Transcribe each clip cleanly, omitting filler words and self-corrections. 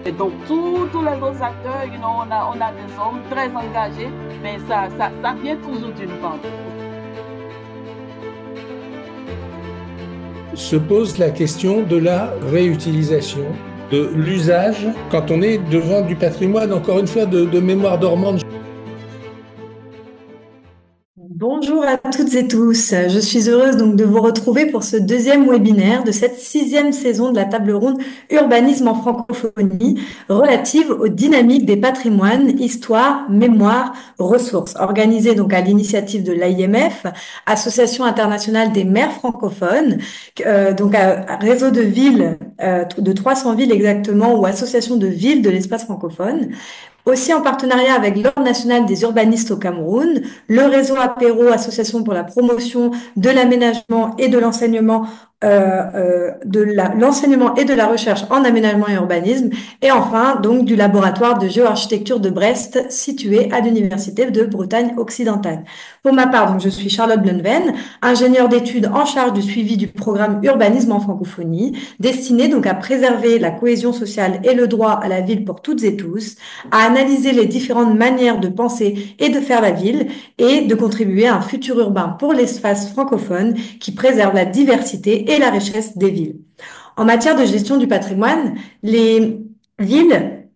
Et donc, tous les autres acteurs, on a des hommes très engagés, mais ça vient toujours d'une part. Se pose la question de la réutilisation, de l'usage quand on est devant du patrimoine, encore une fois, de mémoire dormante. Bonjour à toutes et tous. Je suis heureuse donc de vous retrouver pour ce deuxième webinaire de cette sixième saison de la table ronde Urbanisme en francophonie relative aux dynamiques des patrimoines, histoire, mémoire, ressources, organisée donc à l'initiative de l'AIMF, Association internationale des maires francophones, donc un réseau de villes, de 300 villes exactement, ou association de villes de l'espace francophone. Aussi en partenariat avec l'Ordre national des urbanistes au Cameroun, le réseau Apéro, Association pour la promotion de l'aménagement et de l'enseignement, l'enseignement et de la recherche en aménagement et urbanisme, et enfin donc du laboratoire de géoarchitecture de Brest, situé à l'Université de Bretagne occidentale. Pour ma part, donc, je suis Charlotte Blenven, ingénieure d'études en charge du suivi du programme Urbanisme en francophonie, destiné donc à préserver la cohésion sociale et le droit à la ville pour toutes et tous, à analyser les différentes manières de penser et de faire la ville et de contribuer à un futur urbain pour l'espace francophone qui préserve la diversité et la richesse des villes. En matière de gestion du patrimoine, les villes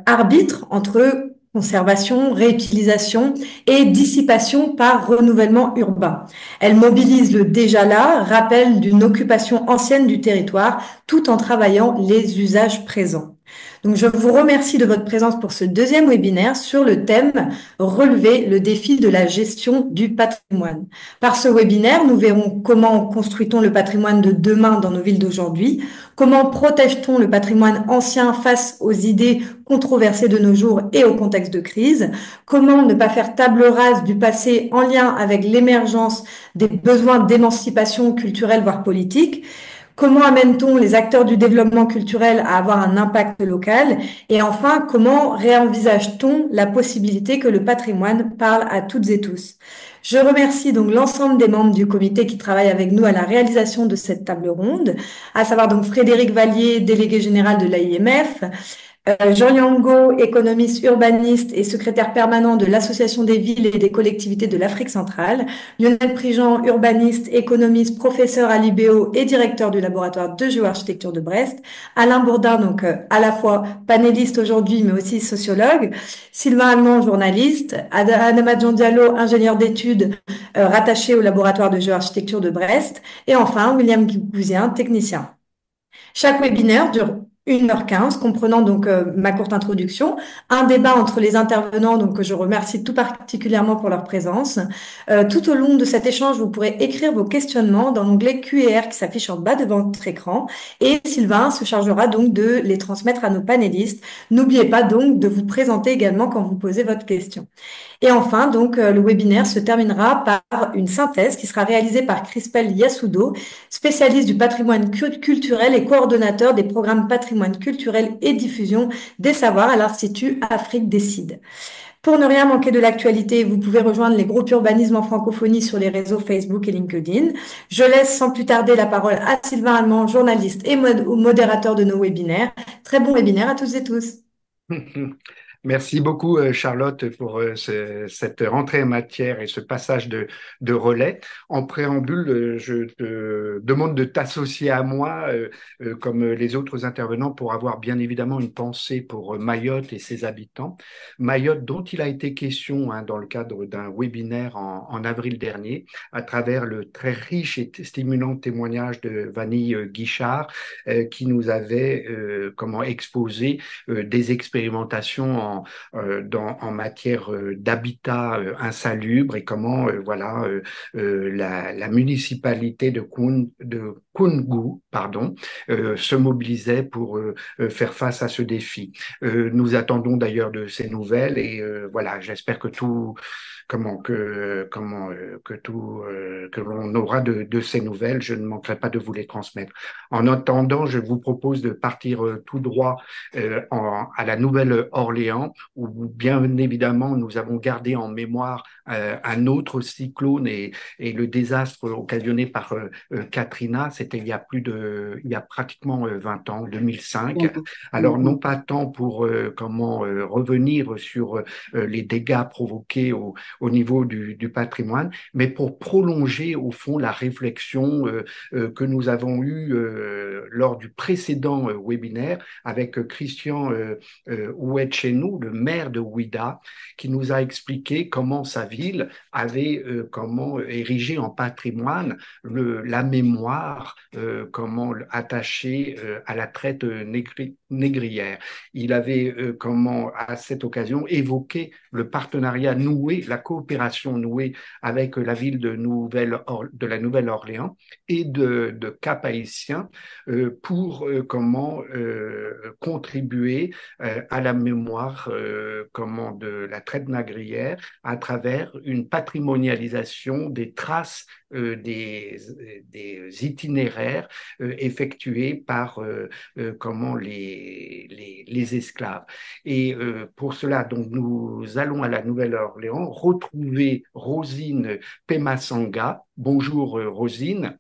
arbitrent entre conservation, réutilisation et dissipation par renouvellement urbain. Elles mobilisent le déjà là, rappel d'une occupation ancienne du territoire, tout en travaillant les usages présents. Donc, je vous remercie de votre présence pour ce deuxième webinaire sur le thème Relever le défi de la gestion du patrimoine. Par ce webinaire, nous verrons comment construit-on le patrimoine de demain dans nos villes d'aujourd'hui, comment protège-t-on le patrimoine ancien face aux idées controversées de nos jours et au contexte de crise, comment ne pas faire table rase du passé en lien avec l'émergence des besoins d'émancipation culturelle voire politique. Comment amène-t-on les acteurs du développement culturel à avoir un impact local? Et enfin, comment réenvisage-t-on la possibilité que le patrimoine parle à toutes et tous? Je remercie donc l'ensemble des membres du comité qui travaillent avec nous à la réalisation de cette table ronde, à savoir donc Frédéric Vallier, délégué général de l'AIMF, Jean Yango, économiste urbaniste et secrétaire permanent de l'Association des villes et des collectivités de l'Afrique centrale, Lionel Prigent, urbaniste, économiste, professeur à l'IBO et directeur du laboratoire de géoarchitecture de Brest, Alain Bourdin, donc à la fois panéliste aujourd'hui mais aussi sociologue, Sylvain Allemand, journaliste, Adama Diallo, ingénieur d'études rattaché au laboratoire de géoarchitecture de Brest, et enfin William Gouzien, technicien. Chaque webinaire dure 1h15, comprenant donc ma courte introduction, un débat entre les intervenants, donc que je remercie tout particulièrement pour leur présence. Tout au long de cet échange, vous pourrez écrire vos questionnements dans l'onglet Q&R qui s'affiche en bas de votre écran, et Sylvain se chargera donc de les transmettre à nos panélistes. N'oubliez pas donc de vous présenter également quand vous posez votre question. Et enfin, donc, le webinaire se terminera par une synthèse qui sera réalisée par Crispel Yasudo, spécialiste du patrimoine culturel et coordonnateur des programmes patrimoine culturel et diffusion des savoirs à l'Institut Afrique Décide. Pour ne rien manquer de l'actualité, vous pouvez rejoindre les groupes urbanisme en francophonie sur les réseaux Facebook et LinkedIn. Je laisse sans plus tarder la parole à Sylvain Allemand, journaliste et modérateur de nos webinaires. Très bon webinaire à tous et tous. Merci beaucoup, Charlotte, pour cette rentrée en matière et ce passage de relais. En préambule, je te demande de t'associer à moi, comme les autres intervenants, pour avoir bien évidemment une pensée pour Mayotte et ses habitants. Mayotte, dont il a été question dans le cadre d'un webinaire en avril dernier, à travers le très riche et stimulant témoignage de Vanille Guichard, qui nous avait comment exposé des expérimentations en matière d'habitat insalubre et comment voilà la municipalité de Koungou pardon se mobilisait pour faire face à ce défi. Nous attendons d'ailleurs de ces nouvelles et voilà, j'espère que tout que l'on aura de ces nouvelles, je ne manquerai pas de vous les transmettre. En attendant, je vous propose de partir tout droit à la Nouvelle-Orléans, où bien évidemment nous avons gardé en mémoire un autre cyclone et le désastre occasionné par Katrina, c'était il y a pratiquement 20 ans, 2005. Alors, non pas tant pour revenir sur les dégâts provoqués au niveau du patrimoine, mais pour prolonger au fond la réflexion que nous avons eue lors du précédent webinaire avec Christian Ouetchenou, le maire de Ouidah, qui nous a expliqué comment sa ville avait comment érigé en patrimoine la mémoire, comment attachée à la traite négrière. Il avait comment à cette occasion évoqué le partenariat noué, la coopération nouée avec la ville de la Nouvelle-Orléans et de Cap-Haïtien pour comment contribuer à la mémoire comment de la traite négrière à travers une patrimonialisation des traces des itinéraires effectués par comment les esclaves. Et pour cela, donc, nous allons à la Nouvelle-Orléans retrouver Rosine Pemasanga. Bonjour Rosine,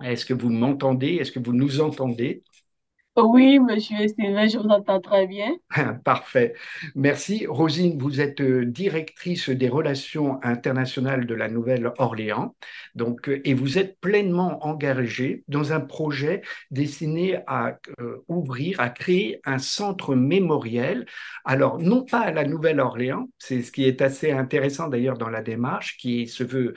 est-ce que vous m'entendez? Est-ce que vous nous entendez? Oui, monsieur Sylvain, je vous entends très bien. Parfait. Merci. Rosine, vous êtes directrice des relations internationales de la Nouvelle-Orléans, donc, et vous êtes pleinement engagée dans un projet destiné à ouvrir, à créer un centre mémoriel. Alors, non pas à la Nouvelle-Orléans, c'est ce qui est assez intéressant d'ailleurs dans la démarche, qui se veut,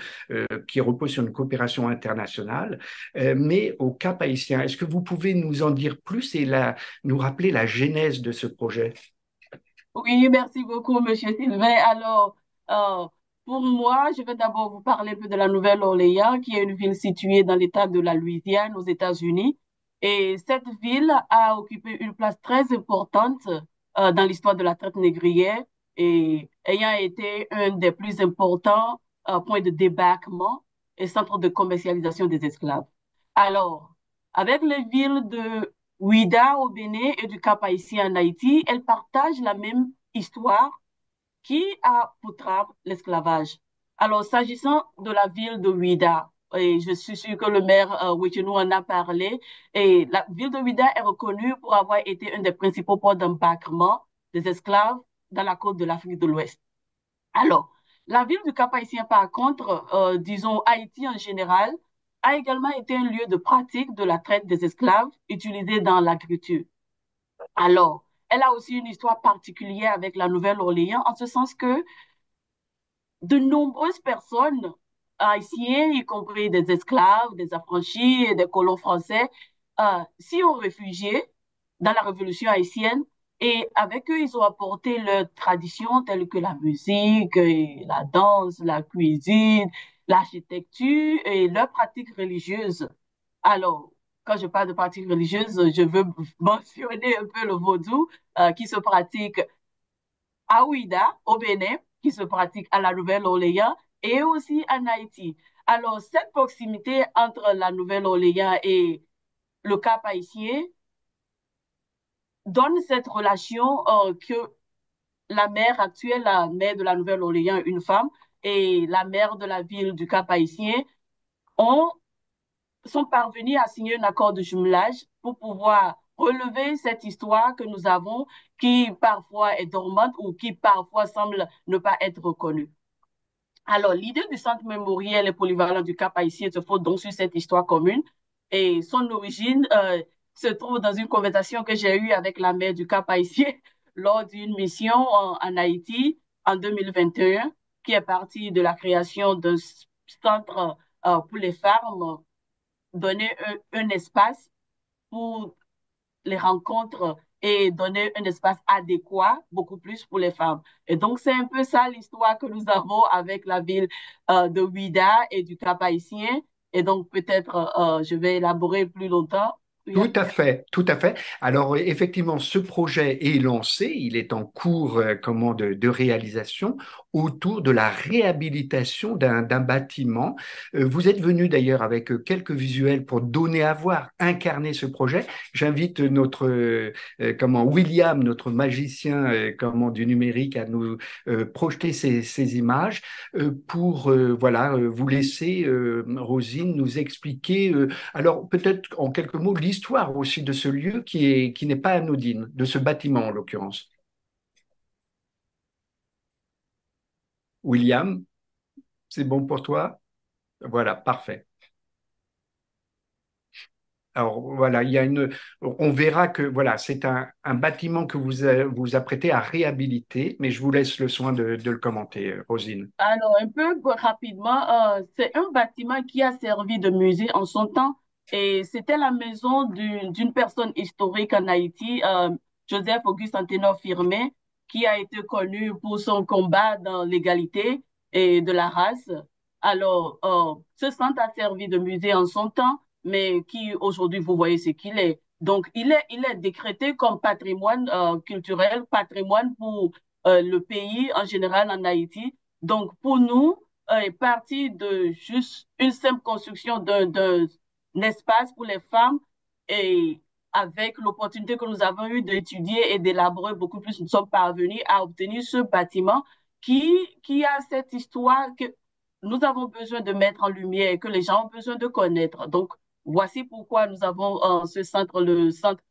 qui repose sur une coopération internationale, mais au Cap-Haïtien. Est-ce que vous pouvez nous en dire plus et nous rappeler la genèse de ce projet? Oui, merci beaucoup, monsieur Sylvain. Alors, euh, pour moi, je vais d'abord vous parler un peu de la Nouvelle-Orléans, qui est une ville située dans l'État de la Louisiane, aux États-Unis. Et cette ville a occupé une place très importante dans l'histoire de la traite négrière et ayant été un des plus importants points de débarquement et centre de commercialisation des esclaves. Alors, avec les villes de Ouidah au Bénin et du Cap-Haïtien en Haïti, elles partagent la même histoire qui a pour trame l'esclavage. Alors, s'agissant de la ville de Ouidah, et je suis sûre que le maire Ouéchenou en a parlé, et la ville de Ouidah est reconnue pour avoir été un des principaux ports d'embarquement des esclaves dans la côte de l'Afrique de l'Ouest. Alors, la ville du Cap-Haïtien, par contre, disons Haïti en général, a également été un lieu de pratique de la traite des esclaves utilisés dans l'agriculture. Alors, elle a aussi une histoire particulière avec la Nouvelle-Orléans, en ce sens que de nombreuses personnes haïtiennes, y compris des esclaves, des affranchis et des colons français, s'y ont réfugié dans la Révolution haïtienne et avec eux, ils ont apporté leurs traditions telles que la musique, et la danse, la cuisine, l'architecture et leurs pratiques religieuses. Alors, quand je parle de pratiques religieuses, je veux mentionner un peu le vaudou qui se pratique à Ouida, au Bénin, qui se pratique à la Nouvelle-Orléans et aussi en Haïti. Alors, cette proximité entre la Nouvelle-Orléans et le Cap haïtien donne cette relation que la maire actuelle, la maire de la Nouvelle-Orléans, une femme, et la maire de la ville du Cap haïtien ont sont parvenus à signer un accord de jumelage pour pouvoir relever cette histoire que nous avons qui parfois est dormante ou qui parfois semble ne pas être reconnue. Alors, l'idée du centre mémoriel et polyvalent du Cap haïtien se fonde donc sur cette histoire commune et son origine se trouve dans une conversation que j'ai eue avec la maire du Cap haïtien lors d'une mission en Haïti en 2021 qui est partie de la création d'un centre pour les femmes donner un espace pour les rencontres et donner un espace adéquat, beaucoup plus pour les femmes. Et donc, c'est un peu ça l'histoire que nous avons avec la ville de Ouidah et du Cap haïtien. Et donc, peut-être, je vais élaborer plus longtemps Tout à fait, tout à fait. Alors effectivement, ce projet est lancé, il est en cours de réalisation autour de la réhabilitation d'un bâtiment. Vous êtes venu d'ailleurs avec quelques visuels pour donner à voir, incarner ce projet. J'invite notre William, notre magicien du numérique, à nous projeter ces images pour vous laisser Rosine nous expliquer. Alors, peut-être en quelques mots, l'histoire aussi de ce lieu qui n'est pas anodine, de ce bâtiment en l'occurrence. William, c'est bon pour toi? Voilà, parfait. Alors voilà, on verra que voilà, c'est un bâtiment que vous apprêtez à réhabiliter, mais je vous laisse le soin de le commenter, Rosine. Alors, un peu rapidement, c'est un bâtiment qui a servi de musée en son temps et c'était la maison d'une personne historique en Haïti, Joseph Auguste Anténor Firmin, qui a été connu pour son combat dans l'égalité et de la race. Alors, ce centre a servi de musée en son temps, mais qui aujourd'hui, vous voyez ce qu'il est. Donc, il est décrété comme patrimoine culturel, patrimoine pour le pays en général en Haïti. Donc, pour nous, est parti de juste une simple construction d'un espace pour les femmes et avec l'opportunité que nous avons eue d'étudier et d'élaborer beaucoup plus, nous sommes parvenus à obtenir ce bâtiment qui a cette histoire que nous avons besoin de mettre en lumière et que les gens ont besoin de connaître. Donc, voici pourquoi nous avons ce centre, le centre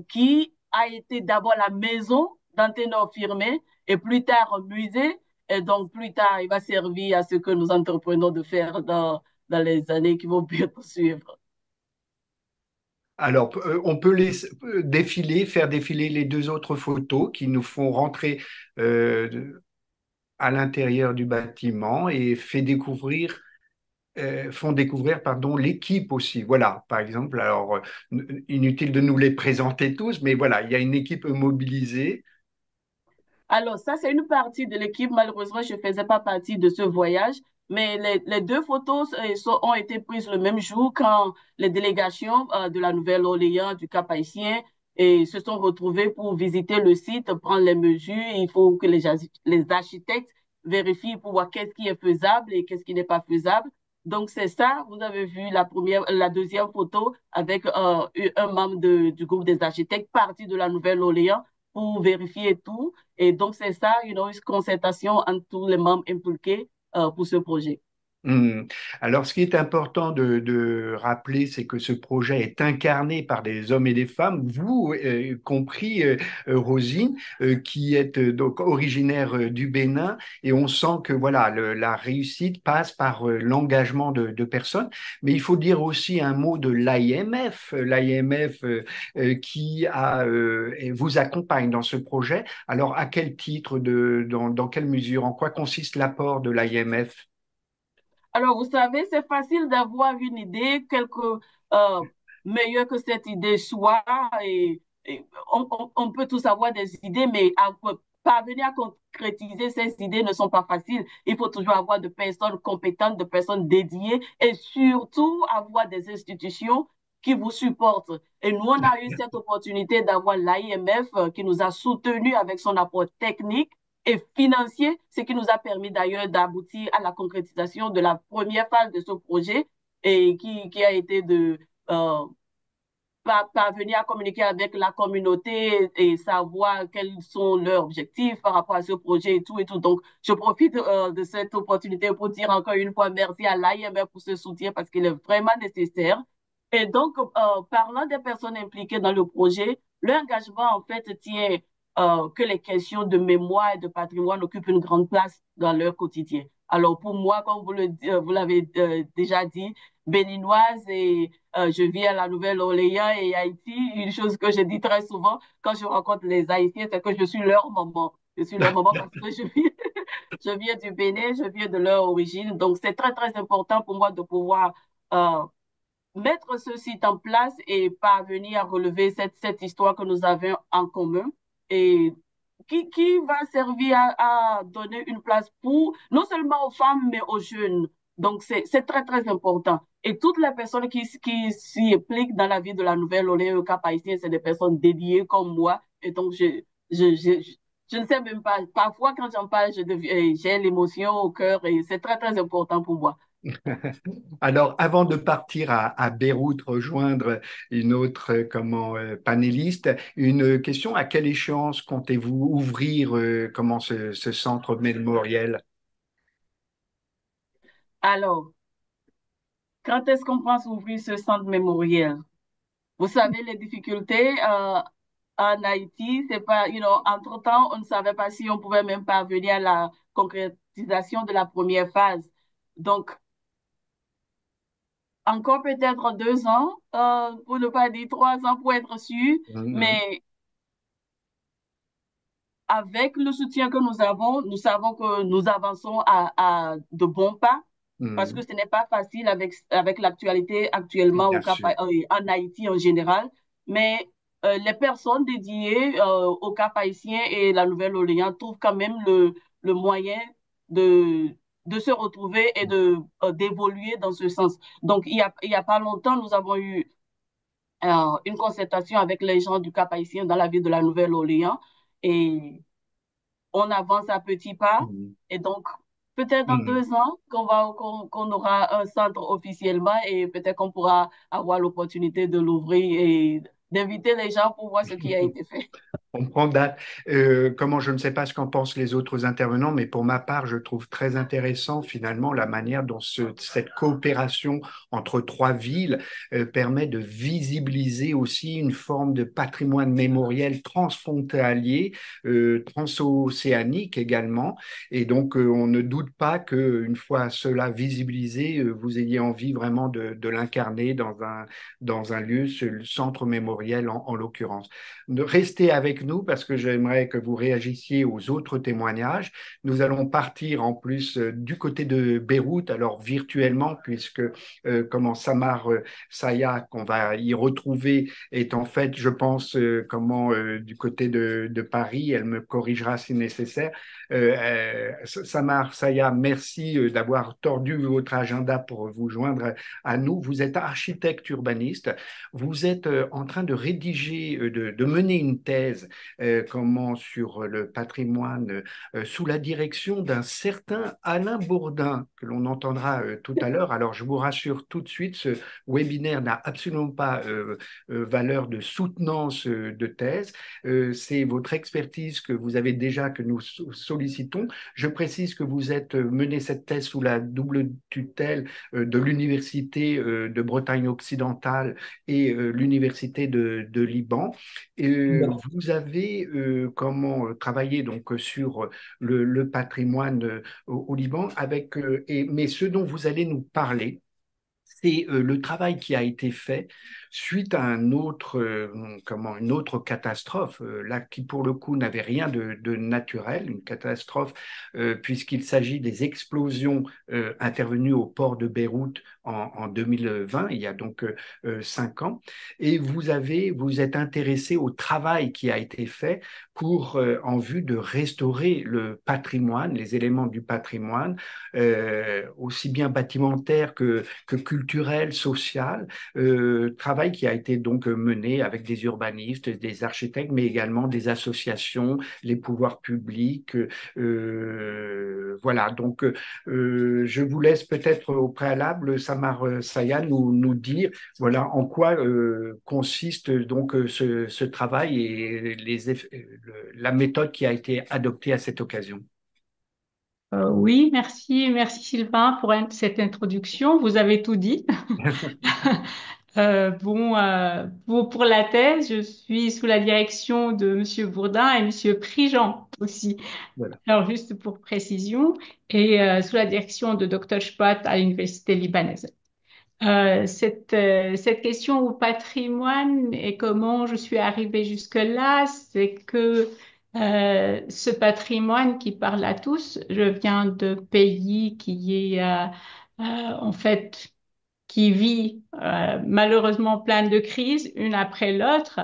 qui a été d'abord la maison d'Anténor Firmin et plus tard un musée. Et donc, plus tard, il va servir à ce que nous entreprenons de faire dans les années qui vont bientôt suivre. Alors, on peut faire défiler les deux autres photos qui nous font rentrer à l'intérieur du bâtiment et font découvrir pardon, l'équipe aussi. Voilà, par exemple, alors inutile de nous les présenter tous, mais voilà, il y a une équipe mobilisée. Alors, ça, c'est une partie de l'équipe. Malheureusement, je ne faisais pas partie de ce voyage, mais les deux photos ont été prises le même jour quand les délégations de la Nouvelle-Orléans, du Cap-Haïtien, et se sont retrouvées pour visiter le site, prendre les mesures. Il faut que les architectes vérifient pour voir qu'est-ce qui est faisable et qu'est-ce qui n'est pas faisable. Donc, c'est ça. Vous avez vu la deuxième photo avec un membre du groupe des architectes parti de la Nouvelle-Orléans pour vérifier tout. Et donc, c'est ça, une concertation entre tous les membres impliqués pour ce projet. Hmm. Alors, ce qui est important de rappeler, c'est que ce projet est incarné par des hommes et des femmes, vous compris, Rosine, qui êtes donc originaire du Bénin, et on sent que voilà, la réussite passe par l'engagement de personnes. Mais il faut dire aussi un mot de l'IMF vous accompagne dans ce projet. Alors, à quel titre, dans quelle mesure, en quoi consiste l'apport de l'IMF? Alors, vous savez, c'est facile d'avoir une idée, quelque euh, meilleure que cette idée soit, et on peut tous avoir des idées, mais parvenir à concrétiser ces idées ne sont pas faciles. Il faut toujours avoir de personnes compétentes, de personnes dédiées, et surtout avoir des institutions qui vous supportent. Et nous, on a eu cette opportunité d'avoir l'IMF qui nous a soutenus avec son apport technique et financier, ce qui nous a permis d'ailleurs d'aboutir à la concrétisation de la première phase de ce projet et qui a été de parvenir à communiquer avec la communauté et savoir quels sont leurs objectifs par rapport à ce projet et tout et tout. Donc, je profite de cette opportunité pour dire encore une fois merci à l'IMF pour ce soutien parce qu'il est vraiment nécessaire. Et donc, parlant des personnes impliquées dans le projet, l'engagement, en fait, tient que les questions de mémoire et de patrimoine occupent une grande place dans leur quotidien. Alors, pour moi, comme vous l'avez déjà dit, béninoise et je vis à la Nouvelle-Orléans et Haïti. Une chose que je dis très souvent quand je rencontre les Haïtiens, c'est que je suis leur maman. Je suis leur maman parce que je viens du Bénin, je viens de leur origine. Donc, c'est très, très important pour moi de pouvoir euh, mettre ce site en place et parvenir à relever cette histoire que nous avons en commun et qui va servir à donner une place pour non seulement aux femmes, mais aux jeunes Donc, c'est très, très important. Et toutes les personnes qui s'y impliquent dans la vie de la Nouvelle-Orléans au Cap-Haïtien, c'est des personnes dédiées comme moi. Et donc, je, je, je ne sais même pas. Parfois, quand j'en parle, j'ai l'émotion au cœur et c'est très, très important pour moi. Alors, avant de partir à Beyrouth rejoindre une autre panéliste, une question, à quelle échéance comptez-vous ouvrir ce centre mémoriel? Alors, quand est-ce qu'on pense ouvrir ce centre mémoriel? Vous savez, les difficultés en Haïti, c'est pas, entre-temps, on ne savait pas si on pouvait même parvenir à la concrétisation de la première phase. Donc, encore peut-être 2 ans, pour ne pas dire 3 ans pour être sûr, Mhm, mais avec le soutien que nous avons, nous savons que nous avançons à de bons pas parce que mhm, ce n'est pas facile avec l'actualité actuellement bien sûr. En Haïti en général. Mais les personnes dédiées au Cap haïtien et la Nouvelle-Orléans trouvent quand même le moyen de, de se retrouver et d'évoluer dans ce sens. Donc, il y a pas longtemps, nous avons eu une concertation avec les gens du Cap haïtien dans la ville de la Nouvelle-Orléans et on avance à petits pas. Mhm, Et donc, peut-être dans mhm. 2 ans qu'on aura un centre officiellement et peut-être qu'on pourra avoir l'opportunité de l'ouvrir et d'inviter les gens pour voir ce qui a été fait. On prend date. Comment je ne sais pas ce qu'en pensent les autres intervenants, mais pour ma part, je trouve très intéressant finalement la manière dont cette coopération entre trois villes permet de visibiliser aussi une forme de patrimoine mémoriel transfrontalier, transocéanique également. Et donc, on ne doute pas qu'une fois cela visibilisé, vous ayez envie vraiment de l'incarner dans un lieu, ce centre mémoriel en l'occurrence. Restez avec nous parce que j'aimerais que vous réagissiez aux autres témoignages. Nous allons partir en plus du côté de Beyrouth, alors virtuellement, puisque comment Samar Saya, qu'on va y retrouver, est en fait, je pense, du côté de Paris. Elle me corrigera si nécessaire. Samar Saya, merci d'avoir tordu votre agenda pour vous joindre à nous. Vous êtes architecte urbaniste. Vous êtes en train de rédiger, de mener une thèse sur le patrimoine sous la direction d'un certain Alain Bourdin, que l'on entendra tout à l'heure. Alors, je vous rassure tout de suite, ce webinaire n'a absolument pas valeur de soutenance de thèse. C'est votre expertise que vous avez déjà, que nous sollicitons. Je précise que vous êtes mené cette thèse sous la double tutelle de l'Université de Bretagne occidentale et l'Université de Liban. Et, vous avez travaillé donc sur le patrimoine au Liban mais ce dont vous allez nous parler, c'est le travail qui a été fait suite à une autre catastrophe, là qui pour le coup n'avait rien de naturel, une catastrophe puisqu'il s'agit des explosions intervenues au port de Beyrouth en 2020, il y a donc 5 ans, et vous êtes intéressé au travail qui a été fait en vue de restaurer le patrimoine, les éléments du patrimoine, aussi bien bâtimentaire que culturel, social, travail qui a été donc mené avec des urbanistes, des architectes, mais également des associations, les pouvoirs publics. Voilà, donc je vous laisse peut-être au préalable, Samar Saya, nous dire voilà en quoi consiste donc ce travail et la méthode qui a été adoptée à cette occasion. Oui, merci Sylvain pour cette introduction. Vous avez tout dit. Pour la thèse, je suis sous la direction de Monsieur Bourdin et Monsieur Prigent aussi. Voilà. Alors, juste pour précision, et sous la direction de Dr. Spot à l'Université libanaise. Cette question au patrimoine et comment je suis arrivée jusque-là, c'est que ce patrimoine qui parle à tous, je viens de pays qui est en fait qui vit malheureusement plein de crises, une après l'autre,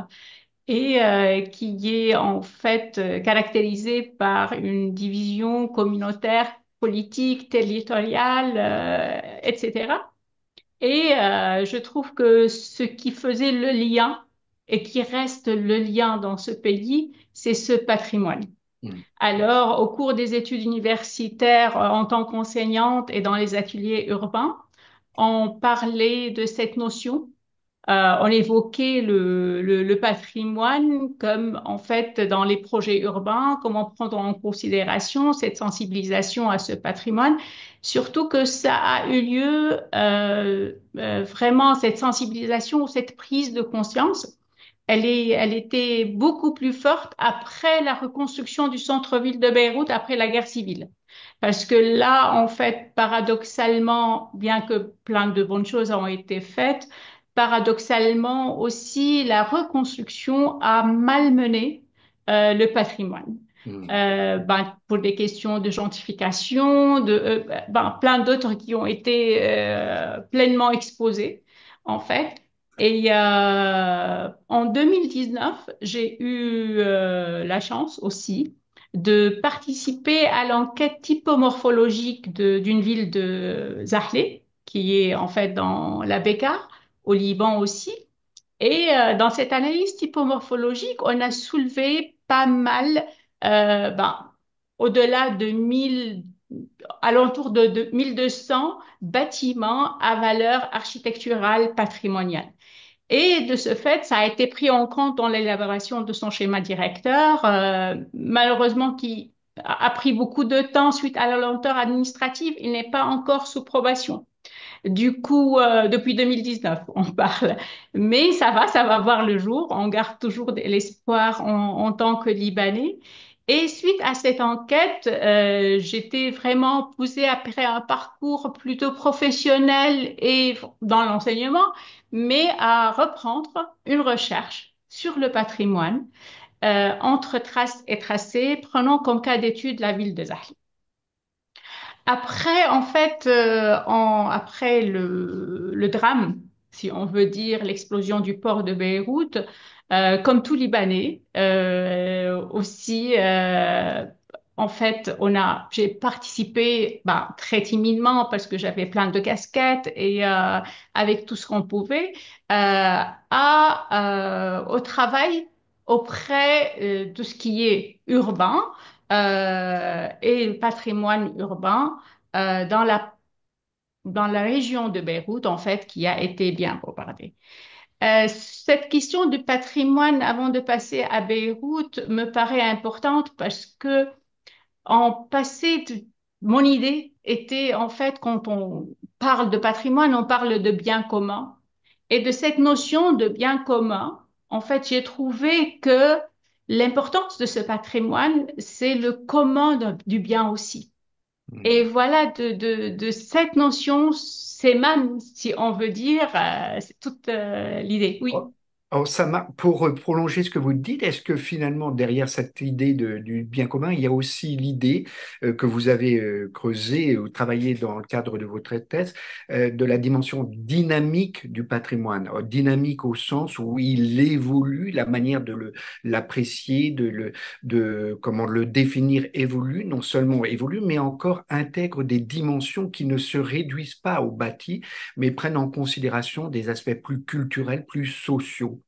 et qui est en fait caractérisé par une division communautaire, politique, territoriale etc. Et je trouve que ce qui faisait le lien et qui reste le lien dans ce pays, c'est ce patrimoine. Mm. Alors, au cours des études universitaires, en tant qu'enseignante et dans les ateliers urbains, on parlait de cette notion. On évoquait le patrimoine comme, en fait, dans les projets urbains, comment prendre en considération cette sensibilisation à ce patrimoine, surtout que ça a eu lieu, vraiment, cette sensibilisation, cette prise de conscience. Elle était beaucoup plus forte après la reconstruction du centre-ville de Beyrouth, après la guerre civile. Parce que là, en fait, paradoxalement, bien que plein de bonnes choses ont été faites, paradoxalement aussi, la reconstruction a malmené le patrimoine. Mm. Pour des questions de gentrification, plein d'autres qui ont été pleinement exposées, en fait. Et en 2019, j'ai eu la chance aussi de participer à l'enquête typomorphologique d'une ville de Zahle, qui est en fait dans la Bekaa, au Liban aussi. Et dans cette analyse typomorphologique, on a soulevé pas mal, euh, ben, au-delà de 1000, alentour de 1200 bâtiments à valeur architecturale patrimoniale. Et de ce fait, ça a été pris en compte dans l'élaboration de son schéma directeur, malheureusement qui a pris beaucoup de temps suite à la lenteur administrative. Il n'est pas encore sous probation. Du coup, depuis 2019, on parle. Mais ça va voir le jour. On garde toujours de l'espoir en tant que Libanais. Et suite à cette enquête, j'étais vraiment poussée après un parcours plutôt professionnel et dans l'enseignement, mais à reprendre une recherche sur le patrimoine entre traces et tracés, prenant comme cas d'étude la ville de Zahle. Après, en fait, après le drame, si on veut dire l'explosion du port de Beyrouth, comme tout Libanais, aussi, en fait, j'ai participé, très timidement parce que j'avais plein de casquettes et avec tout ce qu'on pouvait, au travail auprès de ce qui est urbain et le patrimoine urbain dans la région de Beyrouth, en fait, qui a été bien bombardée. Cette question du patrimoine, avant de passer à Beyrouth, me paraît importante parce que en passé, mon idée était, en fait, quand on parle de patrimoine, on parle de bien commun. Et de cette notion de bien commun, en fait, j'ai trouvé que l'importance de ce patrimoine, c'est le commun du bien aussi. Et Mm. voilà, de cette notion, c'est même, si on veut dire, c'est toute l'idée. Oui. Oh, oh, pour prolonger ce que vous dites, est-ce que finalement, derrière cette idée du bien commun, il y a aussi l'idée que vous avez creusée ou travaillée dans le cadre de votre thèse, de la dimension dynamique du patrimoine, dynamique au sens où il évolue, la manière de l'apprécier, de comment le définir évolue, non seulement évolue, mais encore intègre des dimensions qui ne se réduisent pas au bâti, mais prennent en considération des aspects plus culturels, plus sociaux.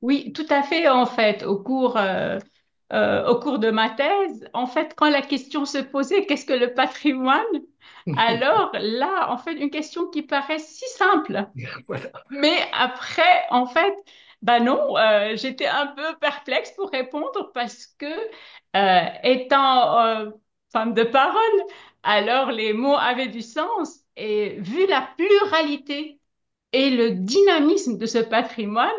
Oui, tout à fait, en fait, au cours de ma thèse, en fait, quand la question se posait, qu'est-ce que le patrimoine? Alors là, en fait, une question qui paraît si simple, Voilà. mais après, en fait, non, j'étais un peu perplexe pour répondre parce que, étant femme de parole, alors les mots avaient du sens et vu la pluralité et le dynamisme de ce patrimoine,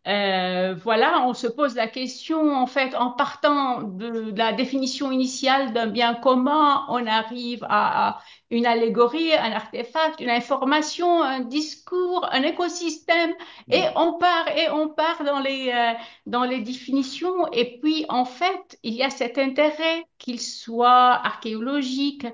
voilà, on se pose la question, en fait, en partant de la définition initiale d'un bien commun, on arrive à une allégorie, un artefact, une information, un discours, un écosystème, et on part dans les définitions. Et puis, en fait, il y a cet intérêt, qu'il soit archéologique,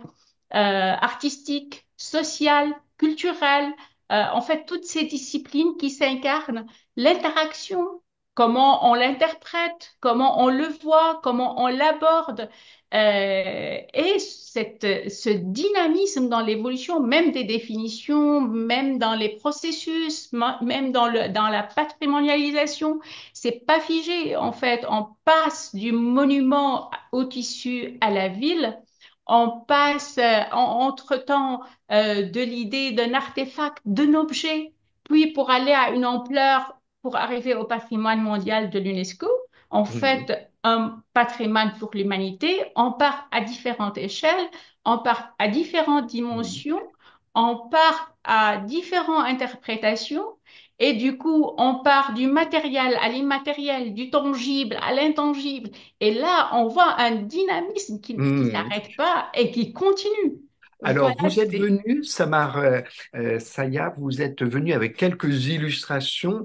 artistique, social, culturel, en fait, toutes ces disciplines qui s'incarnent, l'interaction, comment on l'interprète, comment on le voit, comment on l'aborde, Et ce dynamisme dans l'évolution, même des définitions, même dans les processus, même dans la patrimonialisation, c'est pas figé. En fait, on passe du monument au tissu à la ville. On passe entre-temps de l'idée d'un artefact, d'un objet, puis pour aller à une ampleur, pour arriver au patrimoine mondial de l'UNESCO. En Mhm. fait, un patrimoine pour l'humanité, on part à différentes échelles, on part à différentes Mhm. dimensions, on part à différentes interprétations, et du coup, on part du matériel à l'immatériel, du tangible à l'intangible. Et là, on voit un dynamisme qui Mhm. s'arrête pas et qui continue. Voilà, Alors, vous êtes c'est. venu, Saya, vous êtes venu avec quelques illustrations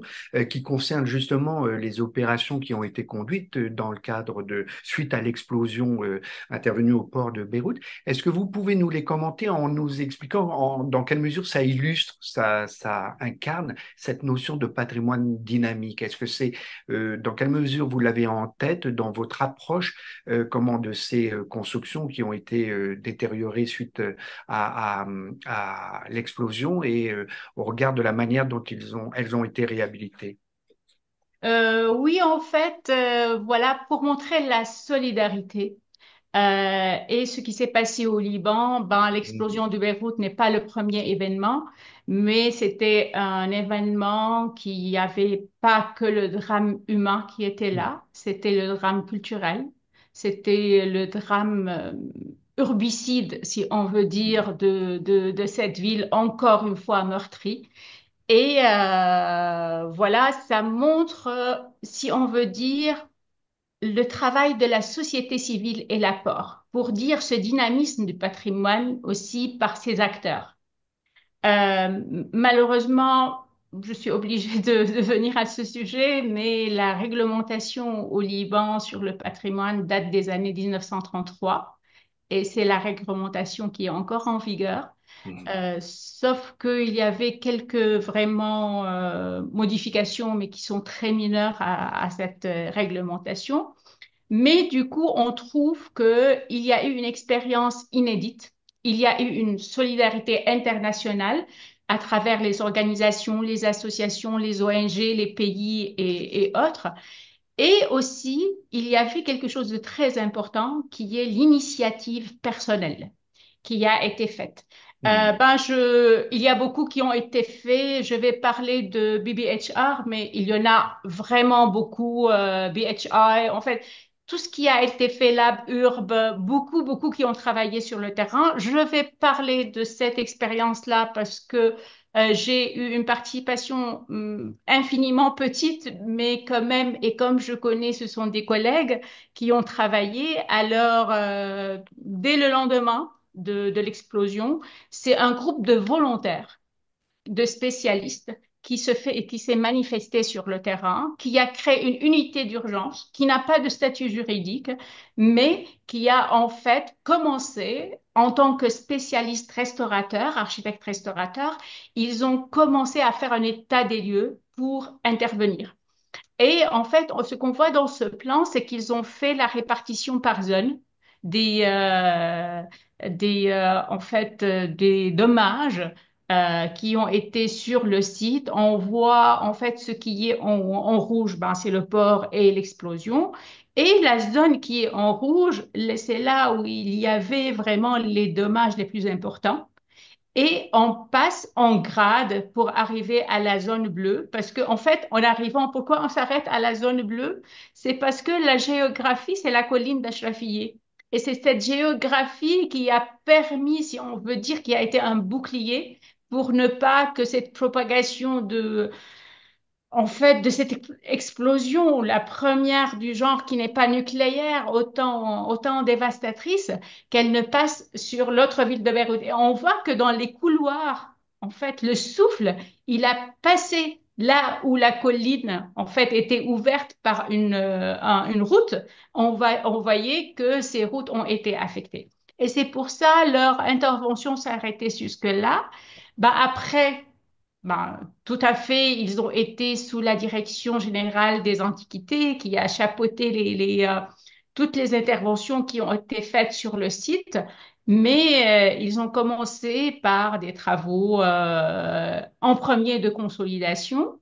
qui concernent justement les opérations qui ont été conduites dans le cadre suite à l'explosion intervenue au port de Beyrouth. Est-ce que vous pouvez nous les commenter en nous expliquant dans quelle mesure ça illustre, ça incarne cette notion de patrimoine dynamique? Est-ce que dans quelle mesure vous l'avez en tête dans votre approche, de ces constructions qui ont été détériorées suite à, l'explosion et au regard de la manière dont elles ont été réhabilitées. Oui, en fait, voilà, pour montrer la solidarité. Et ce qui s'est passé au Liban, ben, Mhm. l'explosion de Beyrouth n'est pas le premier événement, mais c'était un événement qui avait pas que le drame humain qui était là, c'était le drame culturel, c'était le drame urbicide, si on veut dire, de cette ville encore une fois meurtrie. Et voilà, ça montre, si on veut dire, le travail de la société civile et l'apport pour dire ce dynamisme du patrimoine aussi par ses acteurs. Malheureusement, je suis obligée de venir à ce sujet, mais la réglementation au Liban sur le patrimoine date des années 1933 et c'est la réglementation qui est encore en vigueur. Mhm. Sauf qu'il y avait quelques vraiment modifications, mais qui sont très mineures à cette réglementation. Mais du coup, on trouve qu'il y a eu une expérience inédite, il y a eu une solidarité internationale à travers les organisations, les associations, les ONG, les pays et autres. Et aussi, il y a eu quelque chose de très important qui est l'initiative personnelle qui a été faite. Mhm. Il y a beaucoup qui ont été faits. Je vais parler de BBHR, mais il y en a vraiment beaucoup. BHI, en fait, tout ce qui a été fait, Lab Urb, beaucoup qui ont travaillé sur le terrain. Je vais parler de cette expérience-là parce que j'ai eu une participation infiniment petite, mais quand même, et comme je connais, ce sont des collègues qui ont travaillé. Alors, dès le lendemain de l'explosion, c'est un groupe de volontaires, de spécialistes qui se fait et qui s'est manifesté sur le terrain, qui a créé une unité d'urgence, qui n'a pas de statut juridique, mais qui a en fait commencé en tant que spécialiste restaurateur, architecte restaurateur, ils ont commencé à faire un état des lieux pour intervenir. Et en fait, ce qu'on voit dans ce plan, c'est qu'ils ont fait la répartition par zone des, euh, des dommages qui ont été sur le site. On voit en fait ce qui est en rouge, ben, c'est le port et l'explosion. Et la zone qui est en rouge, c'est là où il y avait vraiment les dommages les plus importants. Et on passe en grade pour arriver à la zone bleue. Parce qu'en fait, en arrivant, pourquoi on s'arrête à la zone bleue? C'est parce que la géographie, c'est la colline d'Ashrafillé. Et c'est cette géographie qui a permis, si on veut dire, qui a été un bouclier pour ne pas que cette propagation en fait, de cette explosion, la première du genre qui n'est pas nucléaire, autant dévastatrice, qu'elle ne passe sur l'autre ville de Beyrouth. Et on voit que dans les couloirs, en fait, le souffle, il a passé là où la colline, en fait, était ouverte par une route. On voyait que ces routes ont été affectées. Et c'est pour ça leur intervention s'est arrêtée jusque-là. Bah, après, ben, tout à fait, ils ont été sous la direction générale des Antiquités qui a chapeauté toutes les interventions qui ont été faites sur le site, mais ils ont commencé par des travaux en premier de consolidation.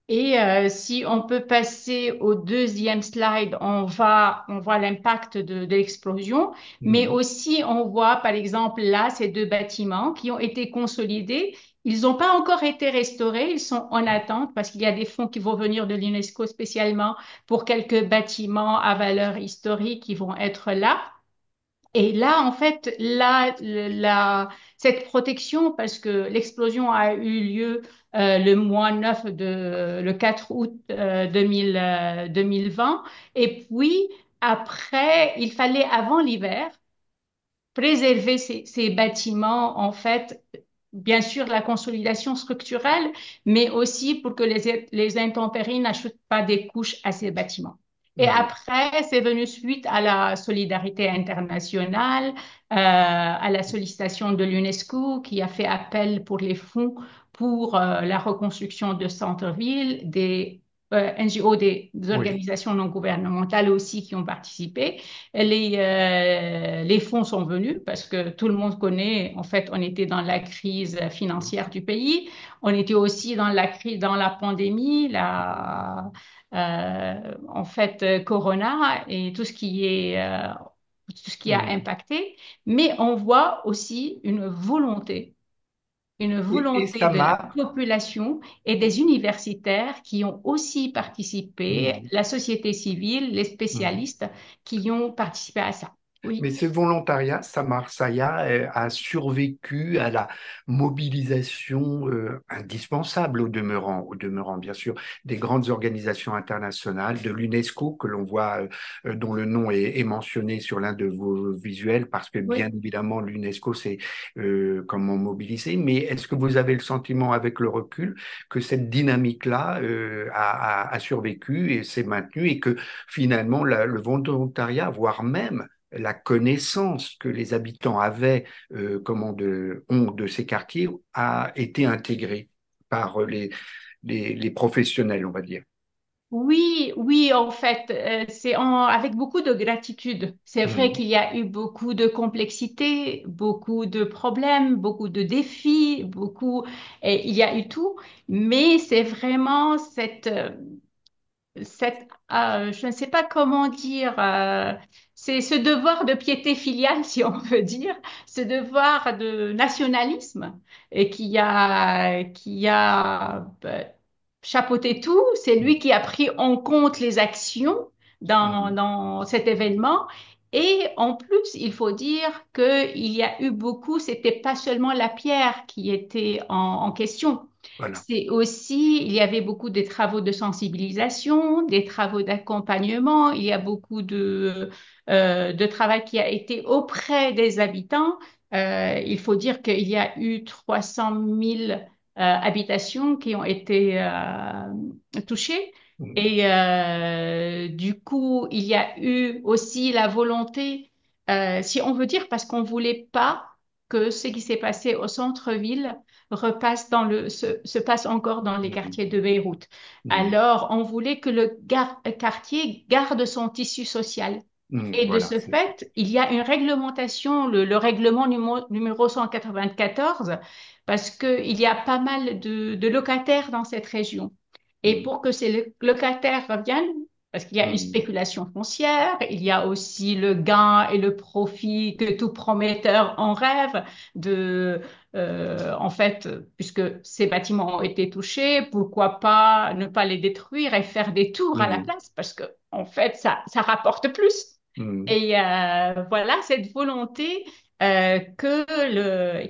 Et si on peut passer au deuxième slide, on voit l'impact de l'explosion, mais Mhm. aussi on voit par exemple là ces deux bâtiments qui ont été consolidés. Ils n'ont pas encore été restaurés, ils sont en attente parce qu'il y a des fonds qui vont venir de l'UNESCO spécialement pour quelques bâtiments à valeur historique qui vont être là. Et là, en fait, cette protection, parce que l'explosion a eu lieu le 4 août 2020, et puis après, il fallait, avant l'hiver, préserver ces bâtiments, en fait, bien sûr, la consolidation structurelle, mais aussi pour que les intempéries n'ajoutent pas des couches à ces bâtiments. Et Oui. après, c'est venu suite à la solidarité internationale, à la sollicitation de l'UNESCO qui a fait appel pour les fonds pour la reconstruction de centres-villes, des NGO, des Oui. organisations non gouvernementales aussi qui ont participé. Les fonds sont venus parce que tout le monde connaît, en fait, on était dans la crise financière du pays, on était aussi dans la crise, dans la pandémie, en fait, Corona et tout ce qui a Oui. impacté, mais on voit aussi une Et volonté ça de la m'a, population et des universitaires qui ont aussi participé, Mhm. la société civile, les Mhm. spécialistes qui ont participé à ça. Mais Oui, ce volontariat, Samar Saya, a survécu à la mobilisation indispensable au demeurant, bien sûr, des grandes organisations internationales, de l'UNESCO, que l'on voit, dont le nom est mentionné sur l'un de vos visuels, parce que bien oui. évidemment, l'UNESCO, c'est comment mobiliser. Mais est-ce que vous avez le sentiment, avec le recul, que cette dynamique-là a survécu et s'est maintenue et que finalement, le volontariat, voire même la connaissance que les habitants avaient, ont de ces quartiers a été intégrée par les professionnels, on va dire. Oui, oui, en fait, avec beaucoup de gratitude. C'est vrai Mhm. qu'il y a eu beaucoup de complexité, beaucoup de problèmes, beaucoup de défis, et il y a eu tout, mais c'est vraiment je ne sais pas comment dire, c'est ce devoir de piété filiale, si on veut dire, ce devoir de nationalisme et qui a chapeauté tout. C'est lui qui a pris en compte les actions Mhm. dans cet événement. Et en plus, il faut dire qu'il y a eu beaucoup, c'était pas seulement la pierre qui était en question. Voilà. C'est aussi, il y avait beaucoup de travaux de sensibilisation, des travaux d'accompagnement, il y a beaucoup de travail qui a été auprès des habitants. Il faut dire qu'il y a eu 300 000 habitations qui ont été touchées. Mhm. Et du coup, il y a eu aussi la volonté, si on veut dire, parce qu'on voulait pas que ce qui s'est passé au centre-ville se passe encore dans les Mhm. quartiers de Beyrouth. Mhm. Alors, on voulait que le quartier garde son tissu social. Mhm. Et de Voilà. ce fait, il y a une réglementation, le règlement numéro 194, parce qu'il y a pas mal de locataires dans cette région. Et Mhm. pour que ces locataires reviennent, parce qu'il y a une Mhm. spéculation foncière, il y a aussi le gain et le profit que tout prometteur en rêve en fait, puisque ces bâtiments ont été touchés, pourquoi pas ne pas les détruire et faire des tours à la Mhm. place, parce que en fait, ça rapporte plus. Mhm. Et voilà cette volonté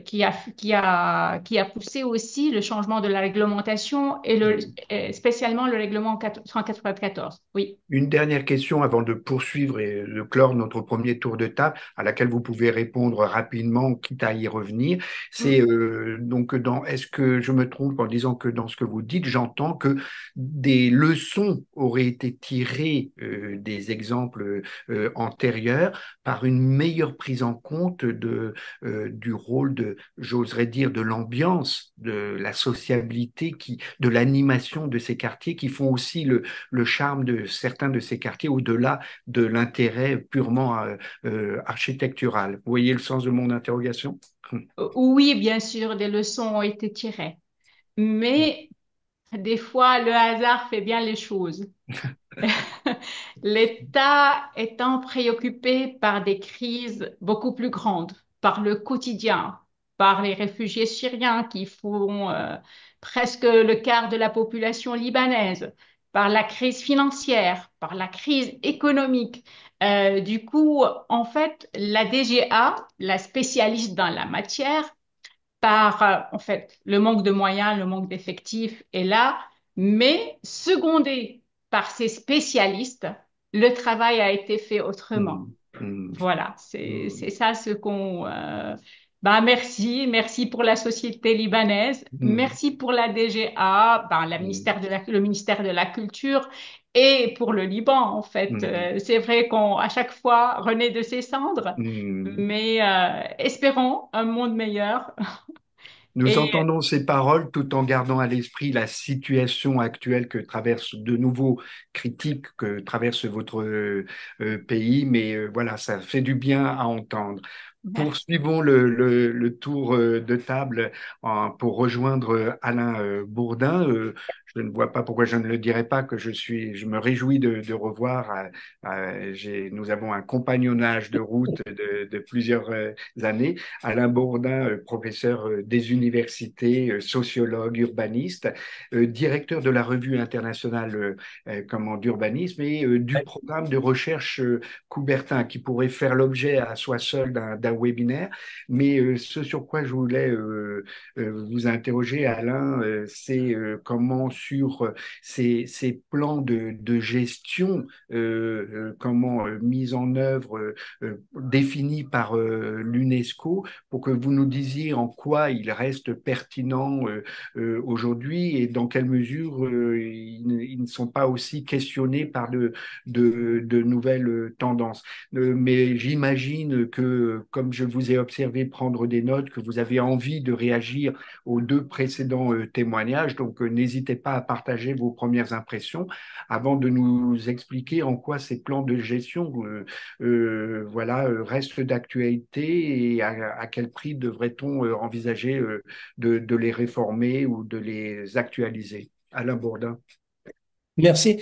qui a poussé aussi le changement de la réglementation Mhm. et spécialement le règlement 194. Oui. Une dernière question avant de poursuivre et de clore notre premier tour de table, à laquelle vous pouvez répondre rapidement, quitte à y revenir. C'est Mm. donc est-ce que je me trompe en disant que dans ce que vous dites, j'entends que des leçons auraient été tirées des exemples antérieurs par une meilleure prise en compte du rôle j'oserais dire, de l'ambiance, de la sociabilité, de l'animation de ces quartiers qui font aussi le charme de certains de ces quartiers au-delà de l'intérêt purement architectural. Vous voyez le sens de mon interrogation? Oui, bien sûr, des leçons ont été tirées. Mais des fois, le hasard fait bien les choses. L'État étant préoccupé par des crises beaucoup plus grandes, par le quotidien, par les réfugiés syriens qui font presque le quart de la population libanaise, par la crise financière, par la crise économique. Du coup, en fait, la DGA, la spécialiste dans la matière, par en fait le manque de moyens, le manque d'effectifs est là, mais secondé par ces spécialistes, le travail a été fait autrement. Mm, mm, Voilà, mm, c'est ça ce qu'on. Ben merci pour la société libanaise, mm, merci pour la DGA, ben le ministère de la Culture et pour le Liban en fait. mm, C'est vrai qu'on à chaque fois renaît de ses cendres, mm. mais espérons un monde meilleur. Nous Et entendons ces paroles tout en gardant à l'esprit la situation actuelle que traverse de nouveaux critiques que traverse votre pays, mais voilà, ça fait du bien à entendre. merci. Poursuivons le tour de table pour rejoindre Alain Bourdin. Je ne vois pas pourquoi je ne le dirais pas que je me réjouis de revoir. Nous avons un compagnonnage de route de plusieurs années. Alain Bourdin, professeur des universités, sociologue, urbaniste, directeur de la revue internationale d'urbanisme et du programme de recherche Coubertin, qui pourrait faire l'objet à soi seul d'un webinaire. Mais ce sur quoi je voulais vous interroger, Alain, c'est comment sur ces plans de gestion, comment mis en œuvre, définis par l'UNESCO, pour que vous nous disiez en quoi ils restent pertinents aujourd'hui et dans quelle mesure ils ne sont pas aussi questionnés par de nouvelles tendances. Mais j'imagine que, comme je vous ai observé prendre des notes, que vous avez envie de réagir aux deux précédents témoignages. Donc, n'hésitez pas à partager vos premières impressions avant de nous expliquer en quoi ces plans de gestion restent d'actualité et à quel prix devrait-on envisager de les réformer ou de les actualiser. Alain Bourdin. Merci.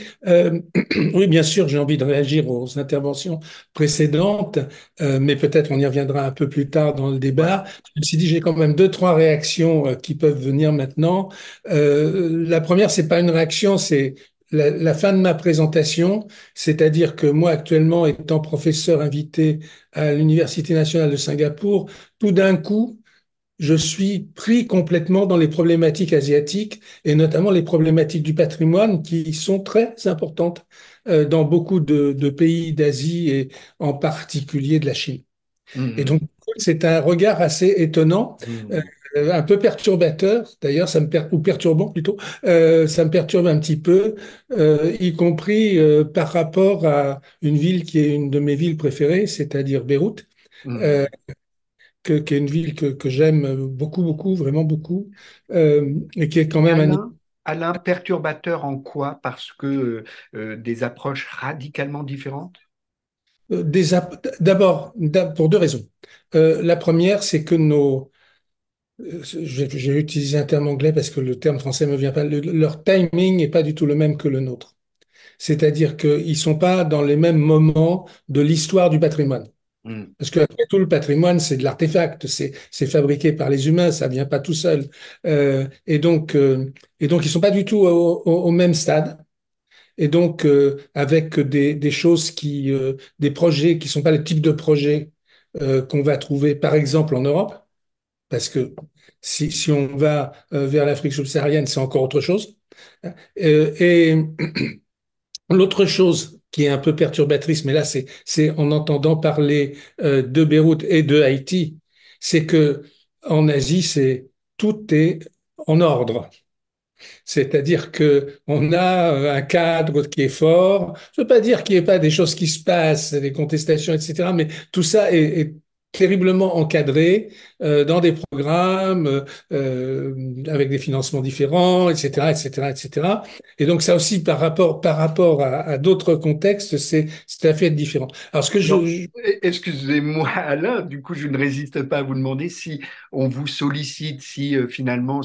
Oui, bien sûr, j'ai envie de réagir aux interventions précédentes, mais peut-être on y reviendra un peu plus tard dans le Ouais. débat. Je me suis dit, j'ai quand même deux, trois réactions qui peuvent venir maintenant. La première, c'est pas une réaction, c'est la fin de ma présentation, c'est-à-dire que moi, actuellement, étant professeur invité à l'Université nationale de Singapour, tout d'un coup, je suis pris complètement dans les problématiques asiatiques et notamment les problématiques du patrimoine qui sont très importantes dans beaucoup de pays d'Asie et en particulier de la Chine. Et Mhm. donc, c'est un regard assez étonnant, euh, Mhm. un peu perturbateur, d'ailleurs, ou perturbant plutôt, ça me perturbe un petit peu, y compris par rapport à une ville qui est une de mes villes préférées, c'est-à-dire Beyrouth. Mhm. Euh, qui est une ville que j'aime beaucoup, beaucoup, vraiment beaucoup, et qui est quand Mais même Alain, perturbateur en quoi? Parce que des approches radicalement différentes? d'abord, pour deux raisons. La première, c'est que j'ai utilisé un terme anglais parce que le terme français me vient pas, leur timing n'est pas du tout le même que le nôtre. C'est-à-dire qu'ils sont pas dans les mêmes moments de l'histoire du patrimoine. Mhm. Parce qu'après tout, le patrimoine, c'est de l'artefact, c'est fabriqué par les humains, ça vient pas tout seul. Et donc, ils sont pas du tout au même stade. Et donc, avec des choses des projets qui sont pas le type de projets qu'on va trouver, par exemple, en Europe, parce que si on va vers l'Afrique subsaharienne, c'est encore autre chose. Et l'autre chose qui est un peu perturbatrice, mais là, c'est en entendant parler de Beyrouth et de Haïti, c'est que en Asie, tout est en ordre. C'est-à-dire que on a un cadre qui est fort. Je ne veux pas dire qu'il n'y ait pas des choses qui se passent, des contestations, etc. Mais tout ça terriblement encadré dans des programmes avec des financements différents, etc., etc., etc. Et cetera. Et donc ça aussi, par rapport à d'autres contextes, c'est tout à fait différent. Alors ce que Alors, excusez-moi Alain, du coup je ne résiste pas à vous demander si on vous sollicite, si finalement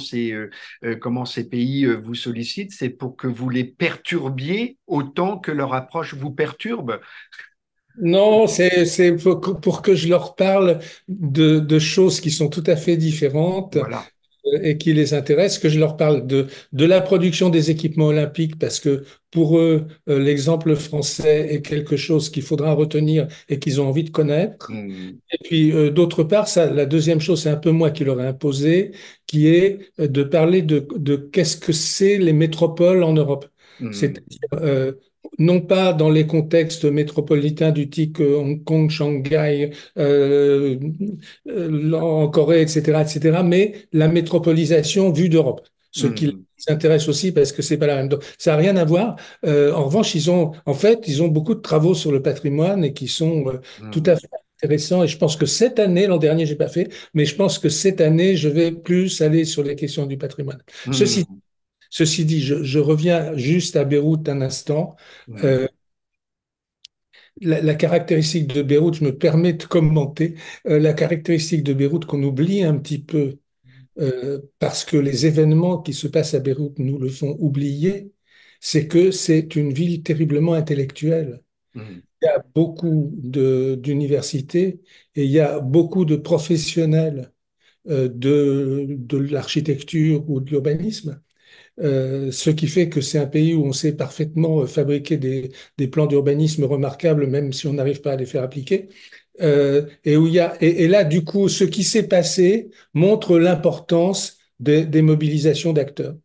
comment ces pays vous sollicitent, c'est pour que vous les perturbiez autant que leur approche vous perturbe. Non, c'est pour que je leur parle de choses qui sont tout à fait différentes Voilà. et qui les intéressent, que je leur parle de la production des équipements olympiques, parce que pour eux, l'exemple français est quelque chose qu'il faudra retenir et qu'ils ont envie de connaître. Hmm, Et puis, d'autre part, ça, la deuxième chose, c'est un peu moi qui leur ai imposé, qui est de parler de qu'est-ce que c'est les métropoles en Europe. hmm, C'est-à-dire, non pas dans les contextes métropolitains du type Hong Kong, Shanghai, en Corée, etc., mais la métropolisation vue d'Europe. Ce qui hmm, les intéresse aussi parce que c'est pas la même. Donc, ça n'a rien à voir. En revanche, en fait, ils ont beaucoup de travaux sur le patrimoine et qui sont tout à hmm, fait intéressants. Et je pense que cette année, l'an dernier, j'ai pas fait, mais je pense que cette année, je vais plus aller sur les questions du patrimoine. Ceci, hmm, ceci dit, je reviens juste à Beyrouth un instant. hmm, Euh, la caractéristique de Beyrouth, je me permets de commenter, la caractéristique de Beyrouth qu'on oublie un petit peu, parce que les événements qui se passent à Beyrouth nous le font oublier, c'est que c'est une ville terriblement intellectuelle. hmm, Il y a beaucoup d'universités et il y a beaucoup de professionnels de l'architecture ou de l'urbanisme. Ce qui fait que c'est un pays où on sait parfaitement fabriquer des plans d'urbanisme remarquables, même si on n'arrive pas à les faire appliquer. Et où il y a, et là, du coup, ce qui s'est passé montre l'importance des mobilisations d'acteurs.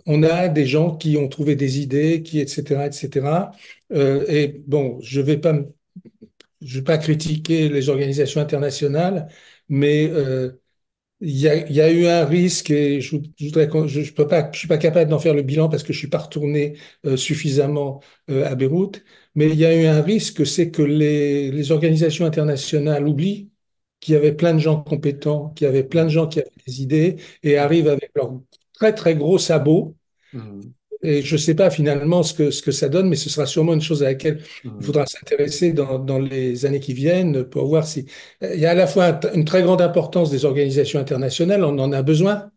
On a des gens qui ont trouvé des idées, qui, etc., etc. Et bon, je vais pas critiquer les organisations internationales, mais il y a eu un risque et je voudrais je peux pas, je suis pas capable d'en faire le bilan parce que je suis pas retourné suffisamment à Beyrouth, mais il y a eu un risque, c'est que les organisations internationales oublient qu'il y avait plein de gens compétents, qu'il y avait plein de gens qui avaient des idées et arrivent avec leurs très très gros sabots hmm, et je ne sais pas finalement ce que ça donne, mais ce sera sûrement une chose à laquelle il hmm, faudra s'intéresser dans les années qui viennent pour voir si... Il y a à la fois une très grande importance des organisations internationales, on en a besoin,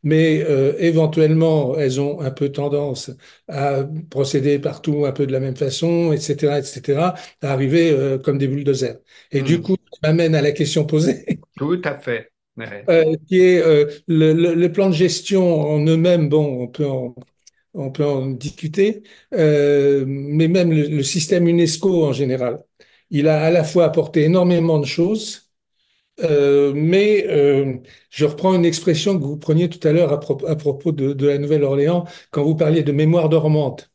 mais éventuellement, elles ont un peu tendance à procéder partout un peu de la même façon, etc., à arriver comme des bulldozers. Et du hmm. coup, ça m'amène à la question posée, Tout à fait. Ouais. qui est le plan de gestion en eux-mêmes. Bon, on peut en discuter, mais même le système UNESCO en général, il a à la fois apporté énormément de choses, mais je reprends une expression que vous preniez tout à l'heure à propos de la Nouvelle-Orléans, quand vous parliez de mémoire dormante.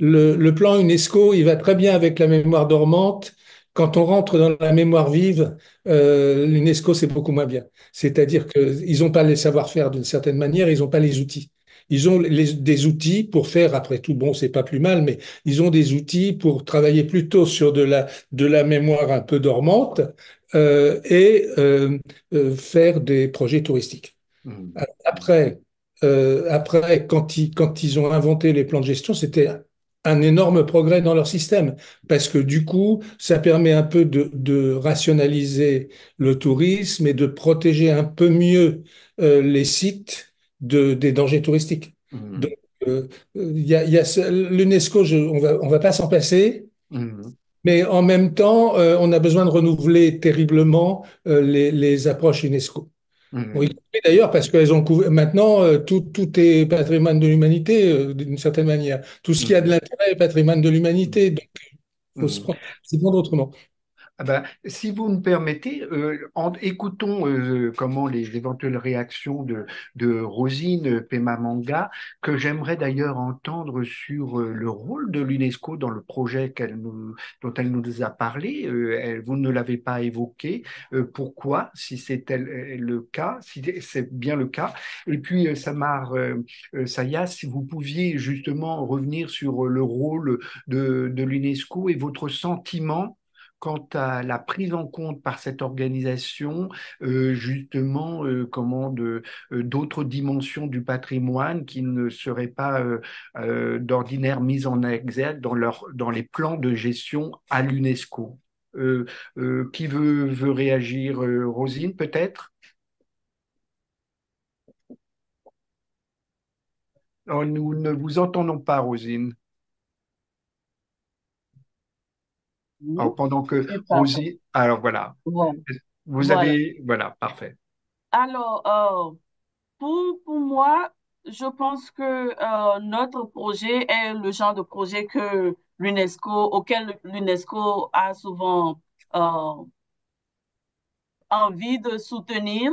Le plan UNESCO, il va très bien avec la mémoire dormante. Quand on rentre dans la mémoire vive, l'UNESCO, c'est beaucoup moins bien. C'est-à-dire qu'ils n'ont pas les savoir-faire d'une certaine manière, ils n'ont pas les outils. Ils ont des outils pour faire, après tout, bon, c'est pas plus mal, mais ils ont des outils pour travailler plutôt sur de la mémoire un peu dormante et faire des projets touristiques. Hmm, Après, après quand ils ont inventé les plans de gestion, c'était un énorme progrès dans leur système, parce que du coup, ça permet un peu de rationaliser le tourisme et de protéger un peu mieux les sites des dangers touristiques. Donc, hmm, euh, il y a l'UNESCO, on va pas s'en passer, hmm, mais en même temps, on a besoin de renouveler terriblement les approches UNESCO. Bon, y hmm, compris d'ailleurs parce qu'elles ont couvert. Maintenant, tout est patrimoine de l'humanité, d'une certaine manière. Tout ce qui a de hmm, l'intérêt est patrimoine de l'humanité. Donc, il faut hmm. se prendre autrement. Ah ben, si vous me permettez, écoutons comment les éventuelles réactions de Rosine Pemamanga, que j'aimerais d'ailleurs entendre sur le rôle de l'UNESCO dans le projet dont elle nous a parlé. Vous ne l'avez pas évoqué. Pourquoi, si le cas, si c'est bien le cas. Et puis, Samar Sayas, si vous pouviez justement revenir sur le rôle de l'UNESCO et votre sentiment quant à la prise en compte par cette organisation, justement, d'autres dimensions du patrimoine qui ne seraient pas d'ordinaire mises en exergue dans les plans de gestion à l'UNESCO. Qui veut réagir? Rosine, peut-être? Oh, nous ne vous entendons pas, Rosine. Oui, Oh, pendant que c'est parfait. Rosine... Alors voilà. Voilà. Vous Voilà. avez... Voilà, parfait. Alors, pour moi, je pense que notre projet est le genre de projet que auquel l'UNESCO a souvent euh, envie de soutenir.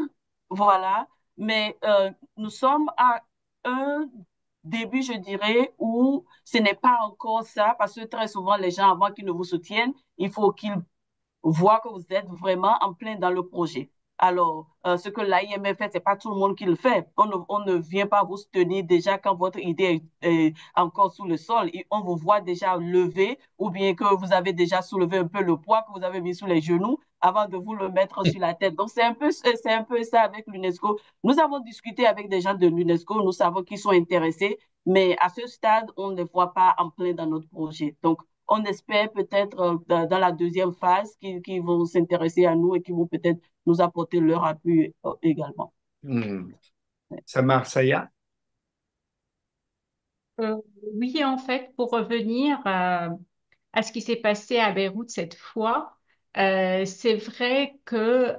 Voilà. Mais nous sommes à un début, je dirais, où ce n'est pas encore ça, parce que très souvent, les gens, avant qu'ils ne vous soutiennent, il faut qu'ils voit que vous êtes vraiment en plein dans le projet. Alors, ce que l'AIMF fait, c'est pas tout le monde qui le fait. On ne vient pas vous soutenir déjà quand votre idée est encore sous le sol. Et on vous voit déjà lever ou bien que vous avez déjà soulevé un peu le poids que vous avez mis sous les genoux avant de vous le mettre sur la tête. Donc, c'est un peu ça avec l'UNESCO. Nous avons discuté avec des gens de l'UNESCO. Nous savons qu'ils sont intéressés, mais à ce stade, on ne les voit pas en plein dans notre projet. Donc, on espère peut-être dans la deuxième phase qu'ils vont s'intéresser à nous et qui vont peut-être nous apporter leur appui également. Hmm. Samar Saya? Euh, oui, en fait, pour revenir à ce qui s'est passé à Beyrouth cette fois, c'est vrai que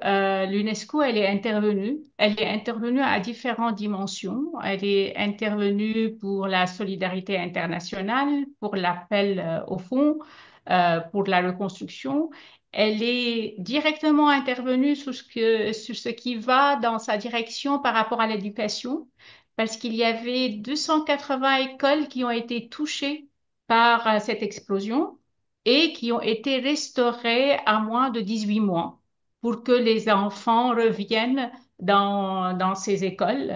l'UNESCO, elle est intervenue. Elle est intervenue à différentes dimensions. Elle est intervenue pour la solidarité internationale, pour l'appel au fonds, pour la reconstruction. Elle est directement intervenue sur ce qui va dans sa direction par rapport à l'éducation, parce qu'il y avait 280 écoles qui ont été touchées par cette explosion et qui ont été restaurées à moins de 18 mois pour que les enfants reviennent dans ces écoles.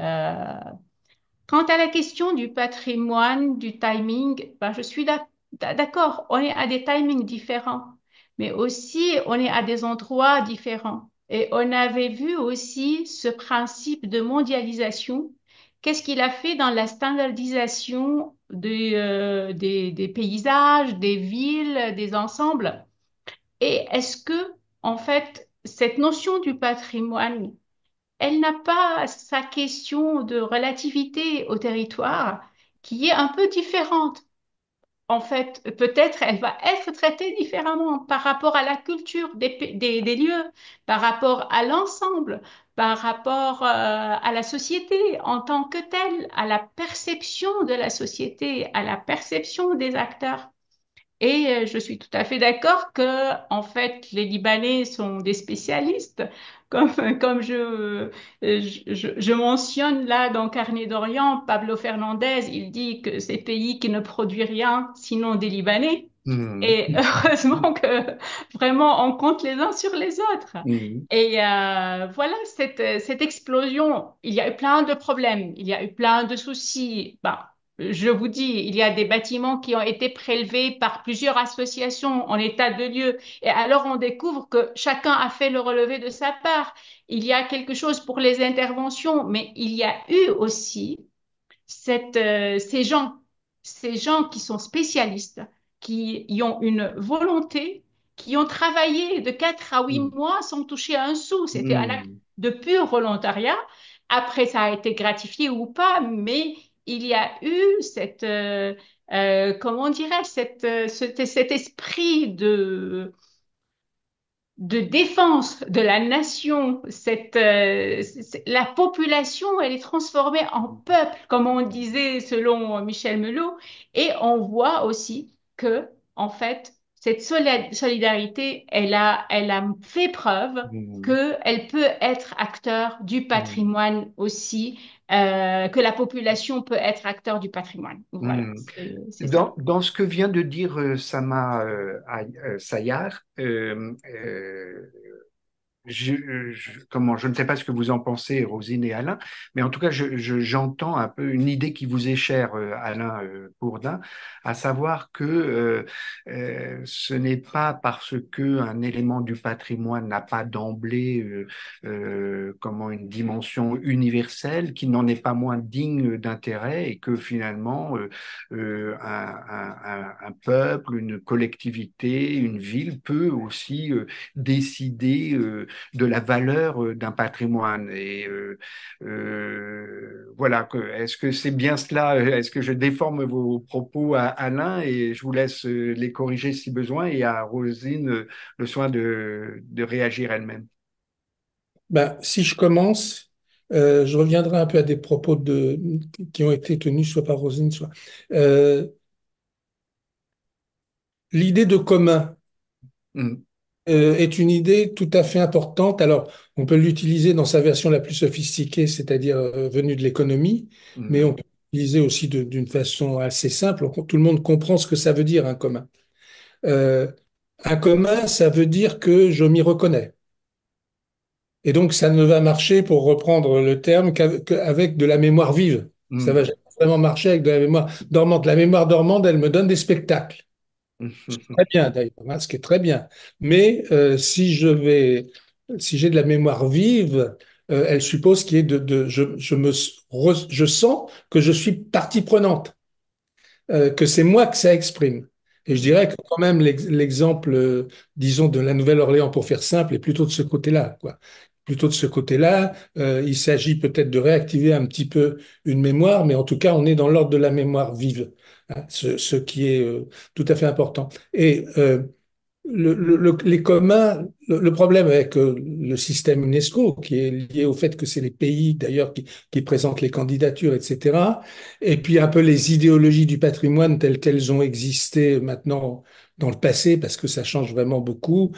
Quant à la question du patrimoine, du timing, ben, je suis d'accord, on est à des timings différents, mais aussi on est à des endroits différents. Et on avait vu aussi ce principe de mondialisation. Qu'est-ce qu'il a fait dans la standardisation des paysages, des villes, des ensembles? Et est-ce que, en fait, cette notion du patrimoine, elle n'a pas sa question de relativité au territoire qui est un peu différente. En fait, peut-être elle va être traitée différemment par rapport à la culture des lieux, par rapport à l'ensemble, par rapport à la société en tant que telle, à la perception de la société, à la perception des acteurs. Et je suis tout à fait d'accord que, en fait, les Libanais sont des spécialistes. Comme, comme je mentionne là dans Carnet d'Orient, Pablo Fernandez, il dit que ces pays qui ne produisent rien, sinon des Libanais. Hmm. Et heureusement que vraiment on compte les uns sur les autres. Hmm. Et voilà, cette explosion, il y a eu plein de problèmes, il y a eu plein de soucis. Ben, je vous dis, il y a des bâtiments qui ont été prélevés par plusieurs associations en état de lieu. Et alors on découvre que chacun a fait le relevé de sa part. Il y a quelque chose pour les interventions, mais il y a eu aussi ces ces gens qui sont spécialistes, qui y ont une volonté, qui ont travaillé de 4 à 8 Hmm. mois sans toucher un sou. C'était un acte Hmm. de pur volontariat. Après, ça a été gratifié ou pas, mais il y a eu comment dirais-je, cet esprit de défense de la nation, la population, elle est transformée en peuple, comme on disait selon Michel Melot, et on voit aussi que, en fait, cette solidarité, elle a fait preuve Hmm. qu'elle peut être acteur du Hmm. patrimoine aussi, que la population peut être acteur du patrimoine. Voilà, Hmm. c'est ça. Dans ce que vient de dire Sayar, je ne sais pas ce que vous en pensez, Rosine et Alain, mais en tout cas, j'entends un peu une idée qui vous est chère, Alain Bourdin, à savoir que ce n'est pas parce que un élément du patrimoine n'a pas d'emblée comment une dimension universelle qu'il n'en est pas moins digne d'intérêt et que finalement un peuple, une collectivité, une ville peut aussi décider de la valeur d'un patrimoine. Et voilà, est-ce que c'est bien cela? Est-ce que je déforme vos propos à Alain et je vous laisse les corriger si besoin et à Rosine le soin de réagir elle-même? Ben, si je commence, je reviendrai un peu à des propos qui ont été tenus soit par Rosine, soit. Euh, L'idée de commun Mm, est une idée tout à fait importante. Alors, on peut l'utiliser dans sa version la plus sophistiquée, c'est-à-dire venue de l'économie, mais mm, on peut l'utiliser aussi d'une façon assez simple. Tout le monde comprend ce que ça veut dire, un commun. Euh, un commun, ça veut dire que je m'y reconnais. Et donc, ça ne va marcher, pour reprendre le terme, qu'avec de la mémoire vive. Ça va mm. jamais vraiment marcher avec de la mémoire dormante. La mémoire dormante, elle me donne des spectacles. Très bien d'ailleurs, hein, ce qui est très bien. Mais si j'ai de la mémoire vive, elle suppose qu'il y ait je sens que je suis partie prenante, que c'est moi que ça exprime. Et je dirais que quand même l'exemple, disons, de la Nouvelle-Orléans, pour faire simple, est plutôt de ce côté-là, quoi. Plutôt de ce côté-là, il s'agit peut-être de réactiver un petit peu une mémoire, mais en tout cas, on est dans l'ordre de la mémoire vive, hein, ce qui est tout à fait important. Et les communs, le problème avec le système UNESCO, qui est lié au fait que c'est les pays d'ailleurs qui présentent les candidatures, etc., et puis un peu les idéologies du patrimoine telles qu'elles ont existé maintenant dans le passé, parce que ça change vraiment beaucoup,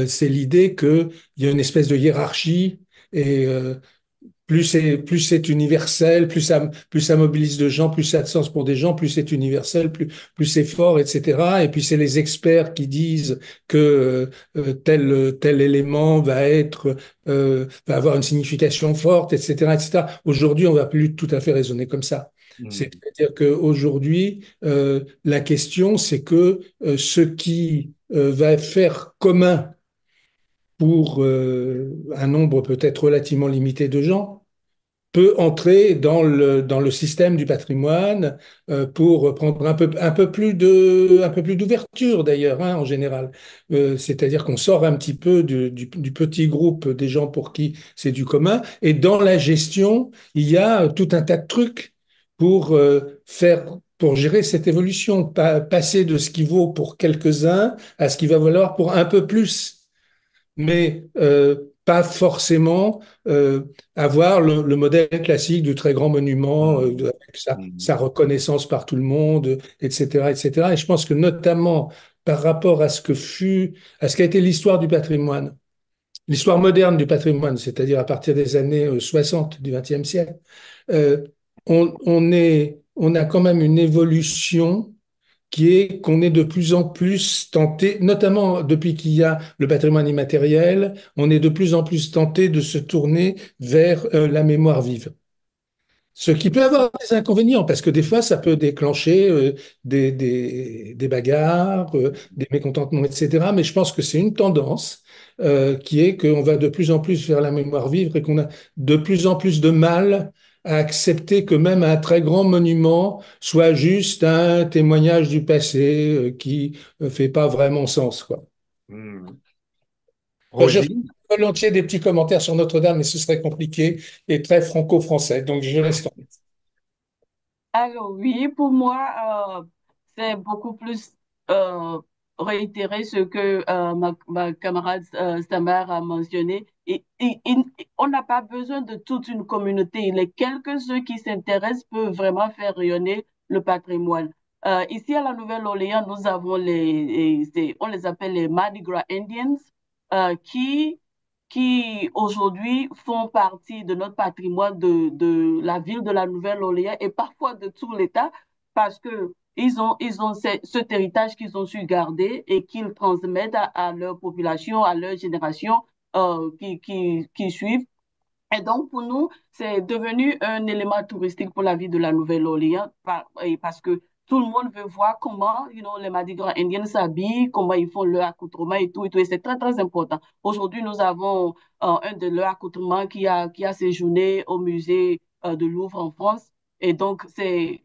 c'est l'idée qu'il y a une espèce de hiérarchie et plus c'est universel, plus ça mobilise de gens, plus ça a de sens pour des gens, plus c'est universel, plus c'est fort, etc. Et puis c'est les experts qui disent que tel élément va avoir une signification forte, etc., etc. Aujourd'hui, on va plus tout à fait raisonner comme ça. Mm, C'est-à-dire qu'aujourd'hui, la question, c'est que ce qui va faire commun pour un nombre peut-être relativement limité de gens, peut entrer dans le système du patrimoine pour prendre un peu plus d'ouverture d'ailleurs, hein, en général. C'est-à-dire qu'on sort un petit peu du petit groupe des gens pour qui c'est du commun. Et dans la gestion, il y a tout un tas de trucs pour gérer cette évolution, passer de ce qui vaut pour quelques-uns à ce qui va valoir pour un peu plus, mais pas forcément avoir le modèle classique du très grand monument mm, avec mm, sa reconnaissance par tout le monde, etc., etc. Et je pense que notamment par rapport à ce qu'a été l'histoire du patrimoine, l'histoire moderne du patrimoine, c'est-à-dire à partir des années 60 du XXe siècle, euh, on a quand même une évolution qui est qu'on est de plus en plus tenté, notamment depuis qu'il y a le patrimoine immatériel, on est de plus en plus tenté de se tourner vers la mémoire vive. Ce qui peut avoir des inconvénients, parce que des fois, ça peut déclencher des bagarres, des mécontentements, etc. Mais je pense que c'est une tendance qui est qu'on va de plus en plus vers la mémoire vive et qu'on a de plus en plus de mal à accepter que même un très grand monument soit juste un témoignage du passé qui ne fait pas vraiment sens, quoi. mm. Je ferai Rosine? volontiers des petits commentaires sur Notre-Dame, mais ce serait compliqué et très franco-français. Donc, je laisse tomber. Alors oui, pour moi, c'est beaucoup plus euh, réitérer ce que ma camarade Samar a mentionné. On n'a pas besoin de toute une communauté. Les quelques-uns qui s'intéressent peuvent vraiment faire rayonner le patrimoine. Ici à la Nouvelle-Orléans, nous avons on les appelle les Mardi Gras Indians, euh, qui qui aujourd'hui font partie de notre patrimoine de la ville de la Nouvelle-Orléans et parfois de tout l'État parce que ils ont cet héritage qu'ils ont su garder et qu'ils transmettent à leur population, à leur génération. qui suivent. Et donc, pour nous, c'est devenu un élément touristique pour la ville de la Nouvelle-Orléans et parce que tout le monde veut voir comment, les Mardi Gras indiennes s'habillent, comment ils font leur accoutrement et tout, et tout. Et c'est très, très important. Aujourd'hui, nous avons un de leurs accoutrements qui a séjourné au musée de Louvre en France. Et donc, c'est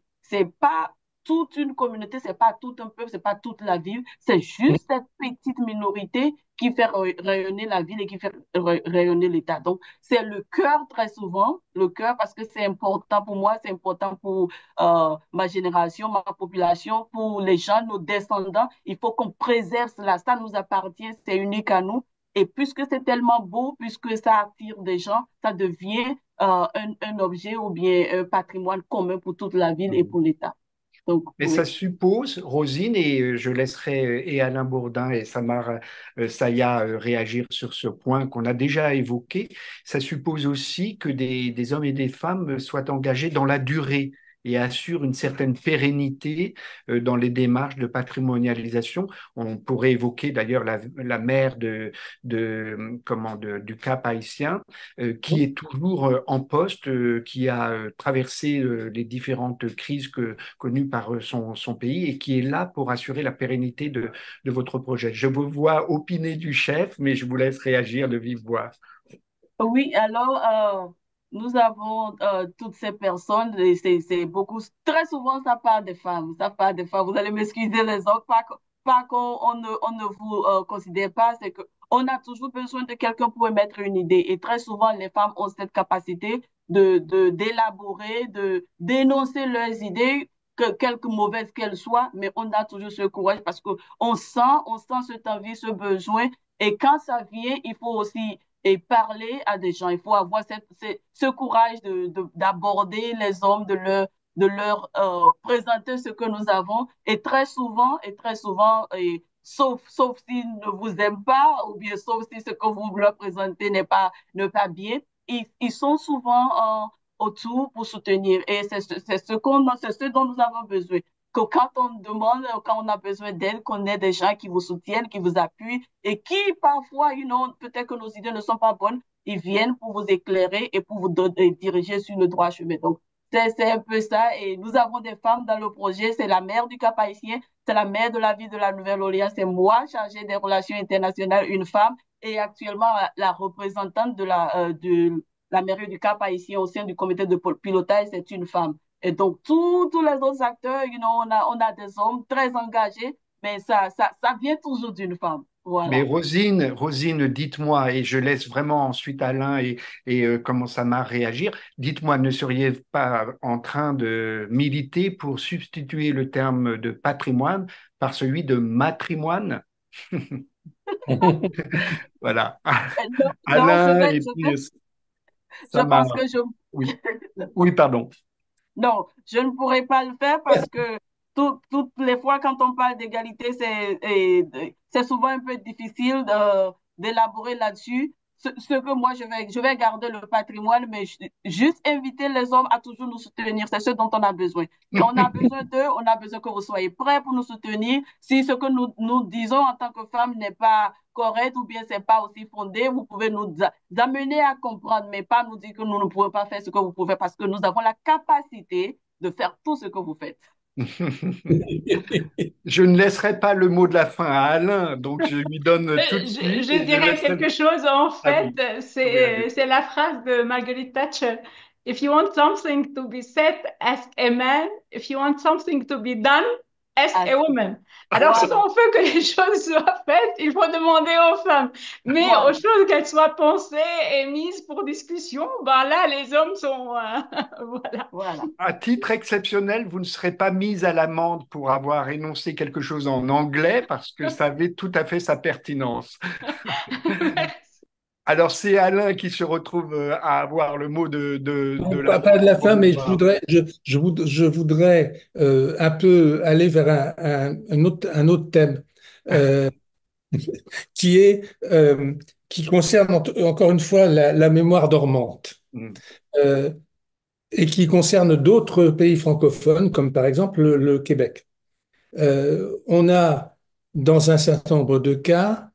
pas toute une communauté, c'est pas tout un peuple, c'est pas toute la ville, c'est juste cette petite minorité qui fait rayonner la ville et qui fait rayonner l'État. Donc, c'est le cœur très souvent, le cœur parce que c'est important pour moi, c'est important pour ma génération, ma population, pour les gens, nos descendants. Il faut qu'on préserve cela. Ça nous appartient, c'est unique à nous. Et puisque c'est tellement beau, puisque ça attire des gens, ça devient un objet ou bien un patrimoine commun pour toute la ville et pour l'État. Donc, Mais ça oui. suppose, Rosine, et je laisserai et Alain Bourdin et Samar Saya réagir sur ce point qu'on a déjà évoqué, ça suppose aussi que des hommes et des femmes soient engagés dans la durée et assurent une certaine pérennité dans les démarches de patrimonialisation. On pourrait évoquer d'ailleurs la maire du Cap haïtien, qui est toujours en poste, qui a traversé les différentes crises connues par son pays et qui est là pour assurer la pérennité de votre projet. Je vous vois opiner du chef, mais je vous laisse réagir de vive voix. Oui, alors, nous avons toutes ces personnes, et c'est beaucoup, très souvent, ça part des femmes, ça part des femmes. Vous allez m'excuser les autres, pas qu'on ne vous considère pas, c'est que on a toujours besoin de quelqu'un pour émettre une idée. Et très souvent, les femmes ont cette capacité d'élaborer, de dénoncer leurs idées, quelque mauvaises qu'elles soient, mais on a toujours ce courage parce que on sent cette envie, ce besoin. Et quand ça vient, il faut aussi et parler à des gens. Il faut avoir ce courage d'aborder les hommes, de leur présenter ce que nous avons. Et très souvent, sauf s'ils ne vous aiment pas, ou bien sauf si ce que vous leur présentez n'est pas bien, ils sont souvent autour pour soutenir. Et c'est ce dont nous avons besoin que quand on demande, quand on a besoin d'aide, qu'on ait des gens qui vous soutiennent, qui vous appuient et qui parfois, peut-être que nos idées ne sont pas bonnes, ils viennent pour vous éclairer et pour vous diriger sur le droit chemin. Donc, c'est un peu ça. Et nous avons des femmes dans le projet. C'est la maire du Cap Haïtien, c'est la maire de la ville de la Nouvelle-Orléans, c'est moi, chargée des relations internationales, une femme, et actuellement la représentante de la mairie du Cap Haïtien au sein du comité de pilotage, c'est une femme. Et donc, tous les autres acteurs, on a des hommes très engagés, mais ça vient toujours d'une femme. Mais Voilà. Rosine, dites-moi, et je laisse vraiment ensuite Alain et comment ça m'a réagir, dites-moi, ne seriez pas en train de militer pour substituer le terme de patrimoine par celui de matrimoine? Voilà. Non, non, Alain et puis je Samar. pense que je, Oui, oui, pardon. non, je ne pourrais pas le faire parce que toutes les fois quand on parle d'égalité, c'est souvent un peu difficile d'élaborer là-dessus. Ce que moi, je vais garder le patrimoine, mais juste inviter les hommes à toujours nous soutenir. C'est ce dont on a besoin. Quand on a besoin d'eux, on a besoin que vous soyez prêts pour nous soutenir. Si ce que nous disons en tant que femmes n'est pas correct ou bien c'est pas aussi fondé, vous pouvez nous amener à comprendre, mais pas nous dire que nous ne pouvons pas faire ce que vous pouvez parce que nous avons la capacité de faire tout ce que vous faites. Je ne laisserai pas le mot de la fin à Alain, donc je lui donne tout de Je, suite je et je dirais laisserai quelque chose, en à fait, vous. Oui, allez. c'est la phrase de Margaret Thatcher. If you want something to be said, ask a man. If you want something to be done, ask Ah, a woman. Alors, si voilà, on veut que les choses soient faites, il faut demander aux femmes. Mais aux voilà, choses qu'elles soient pensées et mises pour discussion, ben là, les hommes sont... voilà. voilà. À titre exceptionnel, vous ne serez pas mise à l'amende pour avoir énoncé quelque chose en anglais parce que ça avait tout à fait sa pertinence. Alors, c'est Alain qui se retrouve à avoir le mot de Non, la pas de la fin. fin, mais je voudrais un peu aller vers un autre thème euh, qui est qui concerne encore une fois la mémoire dormante Mm. euh, et qui concerne d'autres pays francophones, comme par exemple le Québec. On a, dans un certain nombre de cas,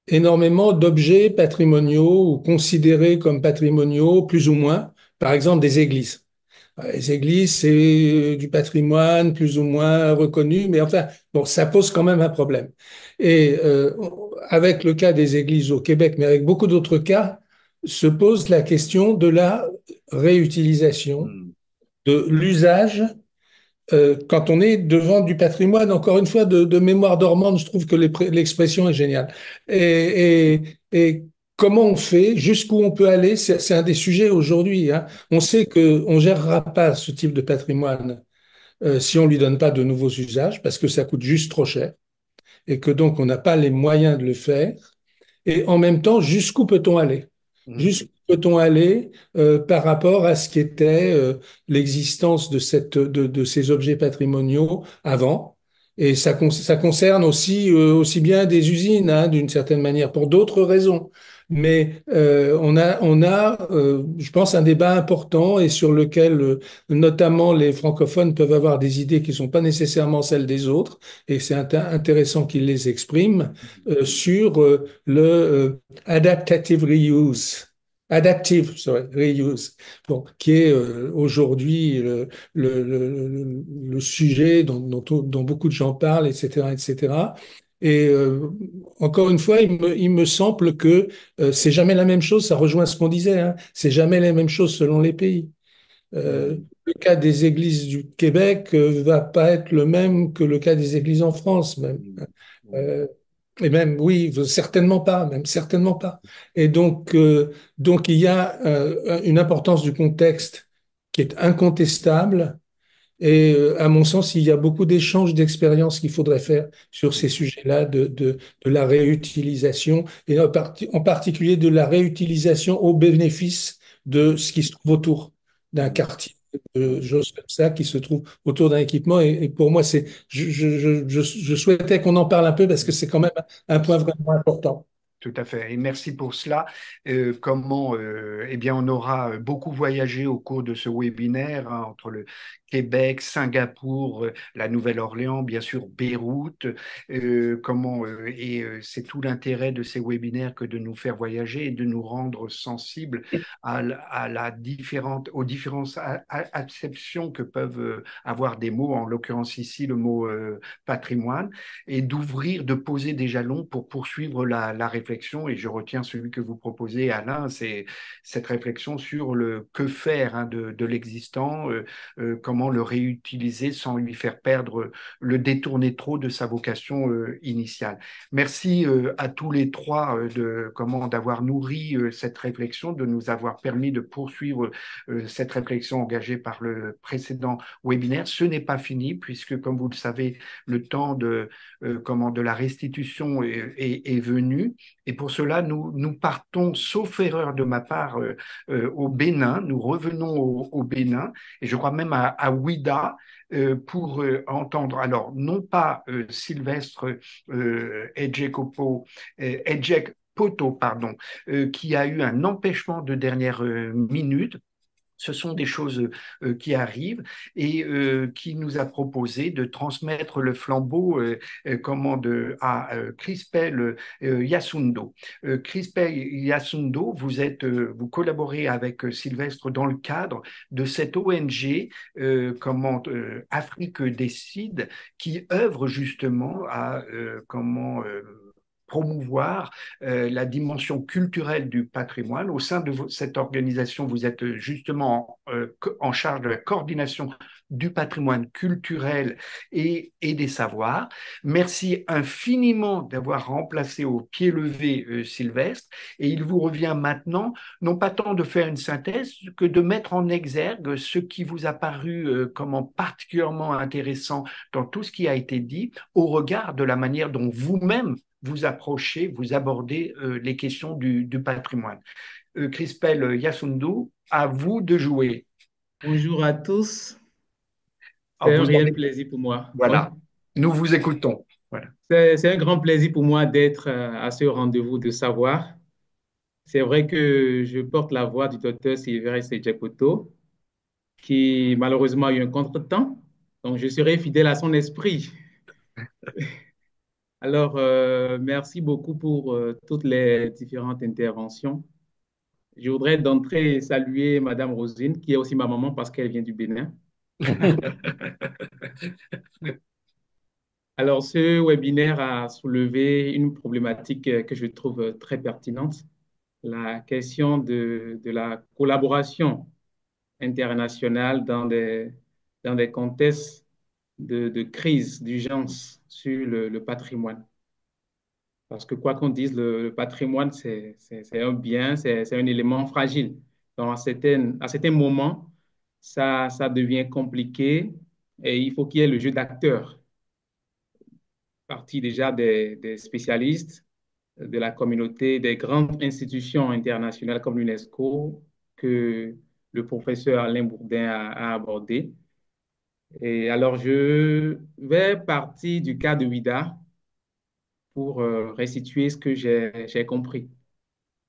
énormément d'objets patrimoniaux ou considérés comme patrimoniaux, plus ou moins, par exemple des églises. Les églises, c'est du patrimoine plus ou moins reconnu, mais enfin, bon, ça pose quand même un problème. Et avec le cas des églises au Québec, mais avec beaucoup d'autres cas, se pose la question de la réutilisation, Hmm. de l'usage quand on est devant du patrimoine, encore une fois, de mémoire dormante, je trouve que l'expression est géniale. Et comment on fait, jusqu'où on peut aller, c'est un des sujets aujourd'hui, hein. On sait qu'on ne gérera pas ce type de patrimoine si on ne lui donne pas de nouveaux usages, parce que ça coûte juste trop cher, et que donc on n'a pas les moyens de le faire. Et en même temps, jusqu'où peut-on aller? Hmm. Jusqu'où peut-on aller par rapport à ce qu'était l'existence de ces objets patrimoniaux avant? Et ça concerne aussi, aussi bien des usines, hein, d'une certaine manière, pour d'autres raisons. Mais je pense, un débat important et sur lequel notamment les francophones peuvent avoir des idées qui ne sont pas nécessairement celles des autres. Et c'est intéressant qu'ils les expriment sur le adaptative reuse. Adaptive, sorry, reuse, bon, qui est aujourd'hui le sujet dont beaucoup de gens parlent, etc., etc. Et encore une fois, il me semble que c'est jamais la même chose. Ça rejoint ce qu'on disait, hein. C'est jamais la même chose selon les pays. Euh, Hmm. le cas des églises du Québec va pas être le même que le cas des églises en France, même. Hmm. Hmm. Euh, et même, oui, certainement pas, même certainement pas. Et donc il y a une importance du contexte qui est incontestable. Et à mon sens, il y a beaucoup d'échanges d'expériences qu'il faudrait faire sur ces sujets-là de la réutilisation, et en particulier de la réutilisation au bénéfice de ce qui se trouve autour d'un Hmm. quartier, de choses comme ça, qui se trouve autour d'un équipement. Et pour moi, je souhaitais qu'on en parle un peu parce que c'est quand même un point vraiment important. Tout à fait. Et merci pour cela. Comment, eh bien, on aura beaucoup voyagé au cours de ce webinaire, hein, entre le Québec, Singapour, la Nouvelle-Orléans, bien sûr, Beyrouth. C'est tout l'intérêt de ces webinaires que de nous faire voyager et de nous rendre sensibles aux différentes acceptions que peuvent avoir des mots, en l'occurrence ici le mot patrimoine, et d'ouvrir, de poser des jalons pour poursuivre la réflexion. Et je retiens celui que vous proposez, Alain, c'est cette réflexion sur le que faire, hein, de l'existant, comment le réutiliser sans lui faire perdre, le détourner trop de sa vocation initiale. Merci à tous les trois d'avoir nourri cette réflexion, de nous avoir permis de poursuivre cette réflexion engagée par le précédent webinaire. Ce n'est pas fini puisque, comme vous le savez, le temps de la restitution est venu. Et pour cela, nous partons, sauf erreur de ma part, au Bénin. Nous revenons au Bénin, et je crois même à Ouida, pour entendre, alors, non pas Sylvestre Edjekopo, Poto, pardon, qui a eu un empêchement de dernière minute. Ce sont des choses qui arrivent, et qui nous a proposé de transmettre le flambeau à Crispel Yasundo. Crispel Yasundo, vous collaborez avec Sylvestre dans le cadre de cette ONG Afrique Décide, qui œuvre justement à promouvoir la dimension culturelle du patrimoine. Au sein de cette organisation, vous êtes justement en charge de la coordination du patrimoine culturel et des savoirs. Merci infiniment d'avoir remplacé au pied levé Sylvestre, et il vous revient maintenant, non pas tant de faire une synthèse, que de mettre en exergue ce qui vous a paru particulièrement intéressant dans tout ce qui a été dit, au regard de la manière dont vous-même vous approchez, vous abordez les questions du patrimoine. Crispel Yasundu, à vous de jouer. Bonjour à tous, c'est Alors, un vous réel avez, plaisir pour moi. Oui, voilà, nous vous écoutons. Voilà. c'est un grand plaisir pour moi d'être à ce rendez-vous de savoir. C'est vrai que je porte la voix du docteur Sylvestre Djekouto, qui malheureusement a eu un contretemps, donc je serai fidèle à son esprit. Alors, merci beaucoup pour toutes les différentes interventions. Je voudrais d'entrée saluer Madame Rosine, qui est aussi ma maman parce qu'elle vient du Bénin. Alors, ce webinaire a soulevé une problématique que je trouve très pertinente, la question de la collaboration internationale dans des contextes de crise, d'urgence sur le patrimoine. Parce que quoi qu'on dise, le patrimoine, c'est un bien, c'est un élément fragile. Donc, à certains moments, ça devient compliqué et il faut qu'il y ait le jeu d'acteurs, partie déjà des spécialistes, de la communauté, des grandes institutions internationales comme l'UNESCO que le professeur Alain Bourdin a abordé. Et alors, je vais partir du cas de WIDA pour restituer ce que j'ai compris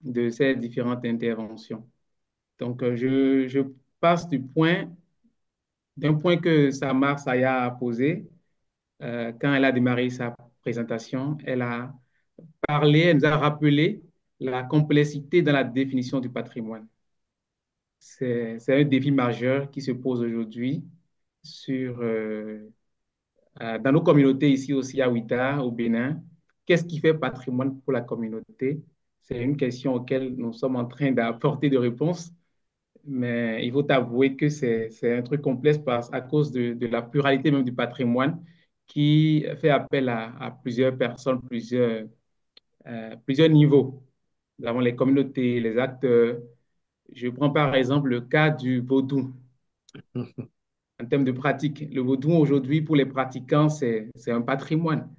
de ces différentes interventions. Donc, je passe d'un point que Samar Saya a posé quand elle a démarré sa présentation. Elle a parlé, elle nous a rappelé la complexité dans la définition du patrimoine. C'est un défi majeur qui se pose aujourd'hui sur, dans nos communautés ici aussi à Ouida, au Bénin. Qu'est-ce qui fait patrimoine pour la communauté? C'est une question auquel nous sommes en train d'apporter des réponses. Mais il faut avouer que c'est un truc complexe à cause de la pluralité même du patrimoine qui fait appel à plusieurs personnes, plusieurs niveaux. Nous avons les communautés, les acteurs. Je prends par exemple le cas du vaudou. En termes de pratique, le vaudou aujourd'hui, pour les pratiquants, c'est un patrimoine.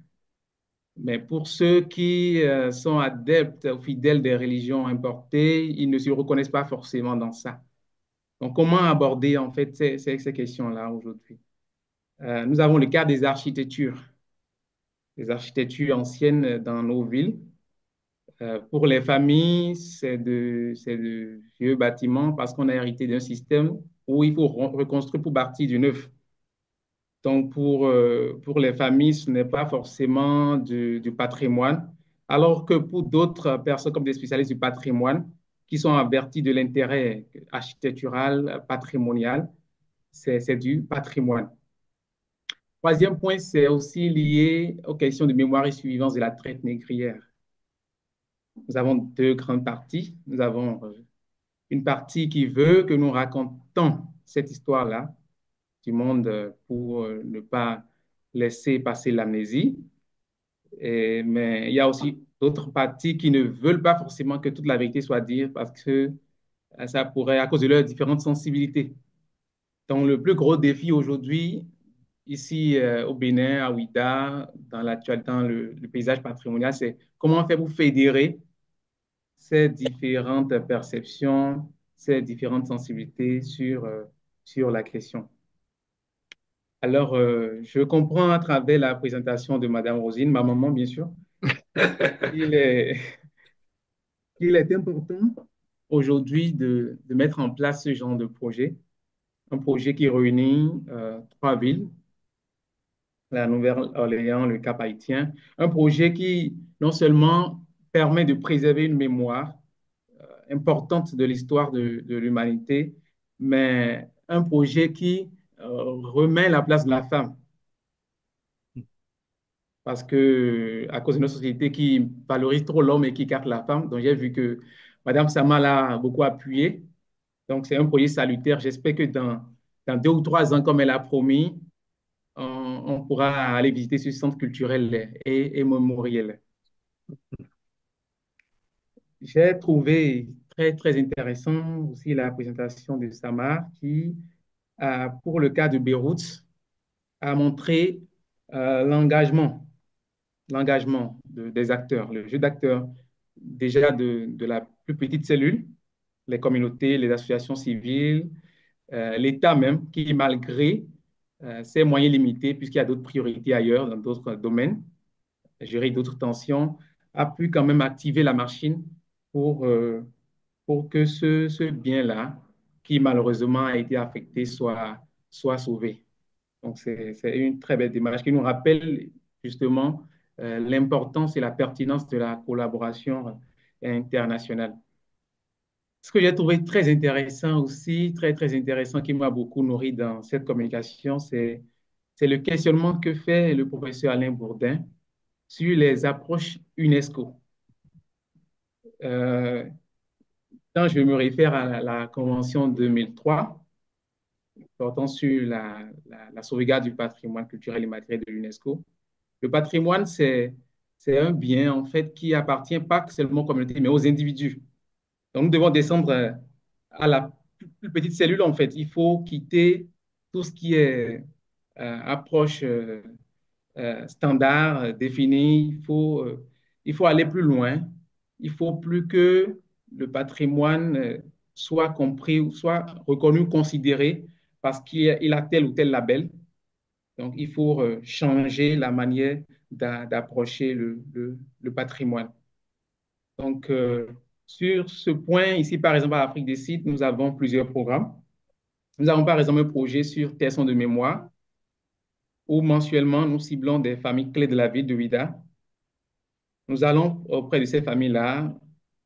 Mais pour ceux qui sont adeptes ou fidèles des religions importées, ils ne se reconnaissent pas forcément dans ça. Donc, comment aborder en fait ces questions-là aujourd'hui? Nous avons le cas des architectures anciennes dans nos villes. Pour les familles, c'est de vieux bâtiments parce qu'on a hérité d'un système où il faut reconstruire pour bâtir du neuf. Donc, pour les familles, ce n'est pas forcément du patrimoine, alors que pour d'autres personnes comme des spécialistes du patrimoine, qui sont avertis de l'intérêt architectural, patrimonial, c'est du patrimoine. Troisième point, c'est aussi lié aux questions de mémoire et survivance de la traite négrière. Nous avons deux grandes parties. Nous avons une partie qui veut que nous racontons cette histoire-là du monde pour ne pas laisser passer l'amnésie. Mais il y a aussi d'autres parties qui ne veulent pas forcément que toute la vérité soit dite parce que ça pourrait, à cause de leurs différentes sensibilités. Donc, le plus gros défi aujourd'hui, ici au Bénin, à Ouida, dans le paysage patrimonial, c'est comment faire pour fédérer ces différentes perceptions, ces différentes sensibilités sur la question. Alors, je comprends à travers la présentation de Madame Rosine, ma maman, bien sûr, qu'il est, qu'il est important aujourd'hui de mettre en place ce genre de projet, un projet qui réunit trois villes, la Nouvelle-Orléans, le Cap-Haïtien, un projet qui non seulement permet de préserver une mémoire importante de l'histoire de l'humanité, mais un projet qui remet la place de la femme. Parce que, à cause de notre société qui valorise trop l'homme et qui écarte la femme, donc j'ai vu que Madame Sama l'a beaucoup appuyé. Donc, c'est un projet salutaire. J'espère que dans 2 ou 3 ans, comme elle a promis, on pourra aller visiter ce centre culturel et mémoriel. J'ai trouvé très, très intéressant aussi la présentation de Samar qui, pour le cas de Beyrouth, a montré l'engagement des acteurs, le jeu d'acteurs déjà de la plus petite cellule, les communautés, les associations civiles, l'État même, qui malgré ses moyens limités, puisqu'il y a d'autres priorités ailleurs dans d'autres domaines, gérer d'autres tensions, a pu quand même activer la machine pour, euh, pour que ce bien-là, qui malheureusement a été affecté, soit sauvé. Donc, c'est une très belle démarche qui nous rappelle justement l'importance et la pertinence de la collaboration internationale. Ce que j'ai trouvé très intéressant aussi, très, très intéressant, qui m'a beaucoup nourri dans cette communication, c'est le questionnement que fait le professeur Alain Bourdin sur les approches UNESCO. Euh, Quand je me réfère à la Convention 2003, portant sur la sauvegarde du patrimoine culturel et matériel de l'UNESCO, le patrimoine, c'est un bien, en fait, qui appartient pas seulement aux communautés, mais aux individus. Donc, nous devons descendre à la plus petite cellule, en fait. Il faut quitter tout ce qui est approche standard, définie. Il faut aller plus loin. Il faut plus que le patrimoine soit compris, ou soit reconnu, considéré parce qu'il a tel ou tel label. Donc, il faut changer la manière d'approcher le patrimoine. Donc, sur ce point, ici, par exemple, à Afrique des Sites, nous avons plusieurs programmes. Nous avons, par exemple, un projet sur Tessons de mémoire, où mensuellement, nous ciblons des familles clés de la ville de Ouidah. Nous allons auprès de ces familles-là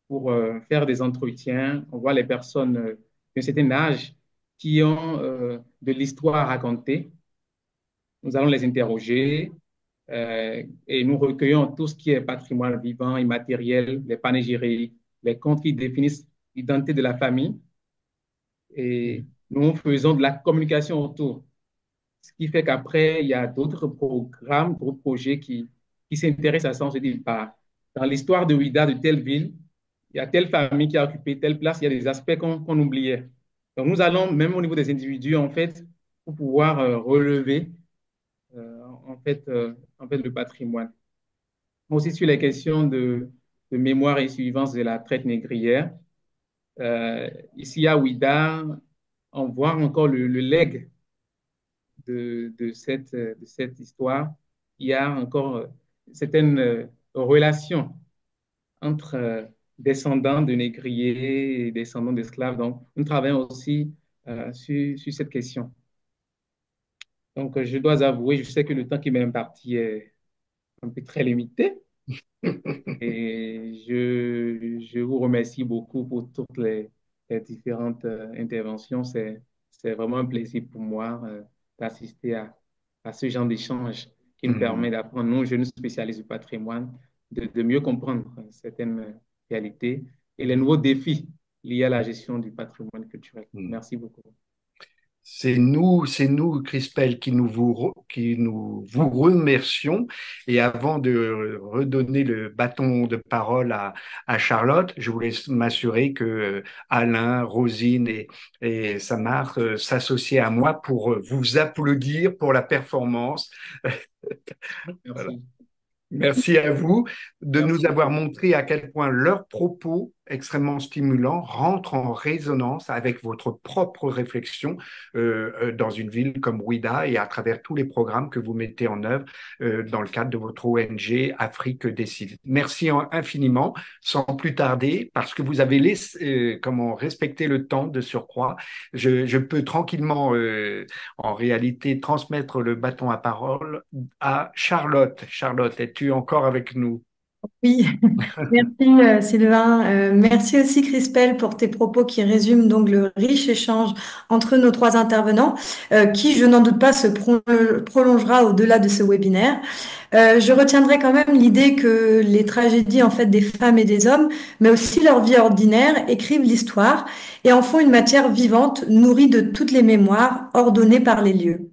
pour faire des entretiens. On voit les personnes d'un certain âge qui ont de l'histoire à raconter. Nous allons les interroger et nous recueillons tout ce qui est patrimoine vivant, immatériel, les panégyriques, les contes qui définissent l'identité de la famille. Et nous faisons de la communication autour. Ce qui fait qu'après, il y a d'autres programmes, d'autres projets qui s'intéressent à ça. On se dit, bah, dans l'histoire de Ouidah, de telle ville, il y a telle famille qui a occupé telle place, il y a des aspects qu'on oubliait. Donc, nous allons, même au niveau des individus, en fait, pour pouvoir relever, en fait, le patrimoine. Aussi sur les questions de mémoire et survivance de la traite négrière. Ici à Ouidah, on voit encore le legs de cette histoire. Il y a encore certaines relations entre descendants de négriers et descendants d'esclaves. Donc, nous travaillons aussi sur cette question. Donc, je dois avouer, je sais que le temps qui m'est imparti est un peu très limité. Et je vous remercie beaucoup pour toutes les différentes interventions. C'est vraiment un plaisir pour moi d'assister à ce genre d'échange qui nous permet d'apprendre, nous, jeunes spécialistes du patrimoine, de mieux comprendre certaines réalités et les nouveaux défis liés à la gestion du patrimoine culturel. Merci beaucoup. C'est nous, Crispel, qui nous vous remercions. Et avant de redonner le bâton de parole à Charlotte, je voulais m'assurer que Alain, Rosine et Samar s'associaient à moi pour vous applaudir pour la performance. Voilà. Merci. Merci à vous de Merci. nous avoir montré à quel point leurs propos extrêmement stimulants rentrent en résonance avec votre propre réflexion dans une ville comme Ouidah et à travers tous les programmes que vous mettez en œuvre dans le cadre de votre ONG Afrique Décide. Merci infiniment. Sans plus tarder, parce que vous avez respecté le temps de surcroît, je peux tranquillement en réalité transmettre le bâton à parole à Charlotte. Charlotte, es-tu encore avec nous? Oui, merci Sylvain. Merci aussi Crispel pour tes propos qui résument donc le riche échange entre nos trois intervenants, qui, je n'en doute pas, se prolongera au-delà de ce webinaire. Je retiendrai quand même l'idée que les tragédies en fait des femmes et des hommes, mais aussi leur vie ordinaire, écrivent l'histoire et en font une matière vivante, nourrie de toutes les mémoires, ordonnées par les lieux.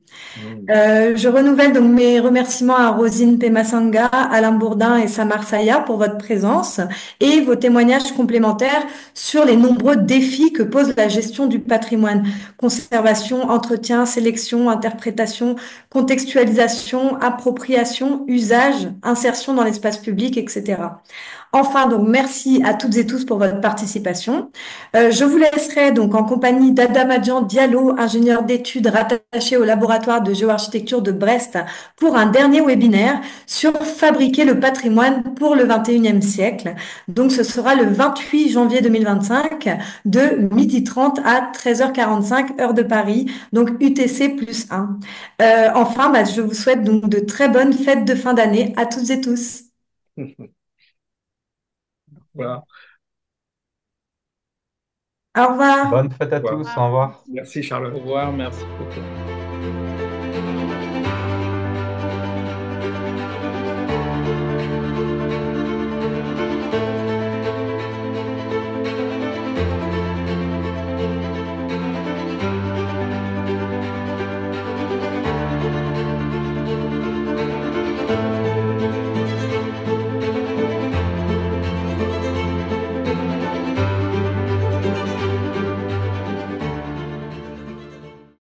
Je renouvelle donc mes remerciements à Rosine Pemasanga, Alain Bourdin et Samar Saya pour votre présence et vos témoignages complémentaires sur les nombreux défis que pose la gestion du patrimoine. Conservation, entretien, sélection, interprétation, contextualisation, appropriation, usage, insertion dans l'espace public, etc. Enfin, donc, merci à toutes et tous pour votre participation. Je vous laisserai donc en compagnie d'Adamadjan Diallo, ingénieur d'études rattaché au laboratoire de géoarchitecture de Brest, pour un dernier webinaire sur fabriquer le patrimoine pour le 21e siècle. Donc, ce sera le 28 janvier 2025 de 12h30 à 13h45, heure de Paris, donc UTC plus 1. Enfin, je vous souhaite donc de très bonnes fêtes de fin d'année à toutes et tous. Voilà. Au revoir. Bonne fête à Au revoir. tous, au revoir. Merci Au Charlotte. revoir, merci beaucoup.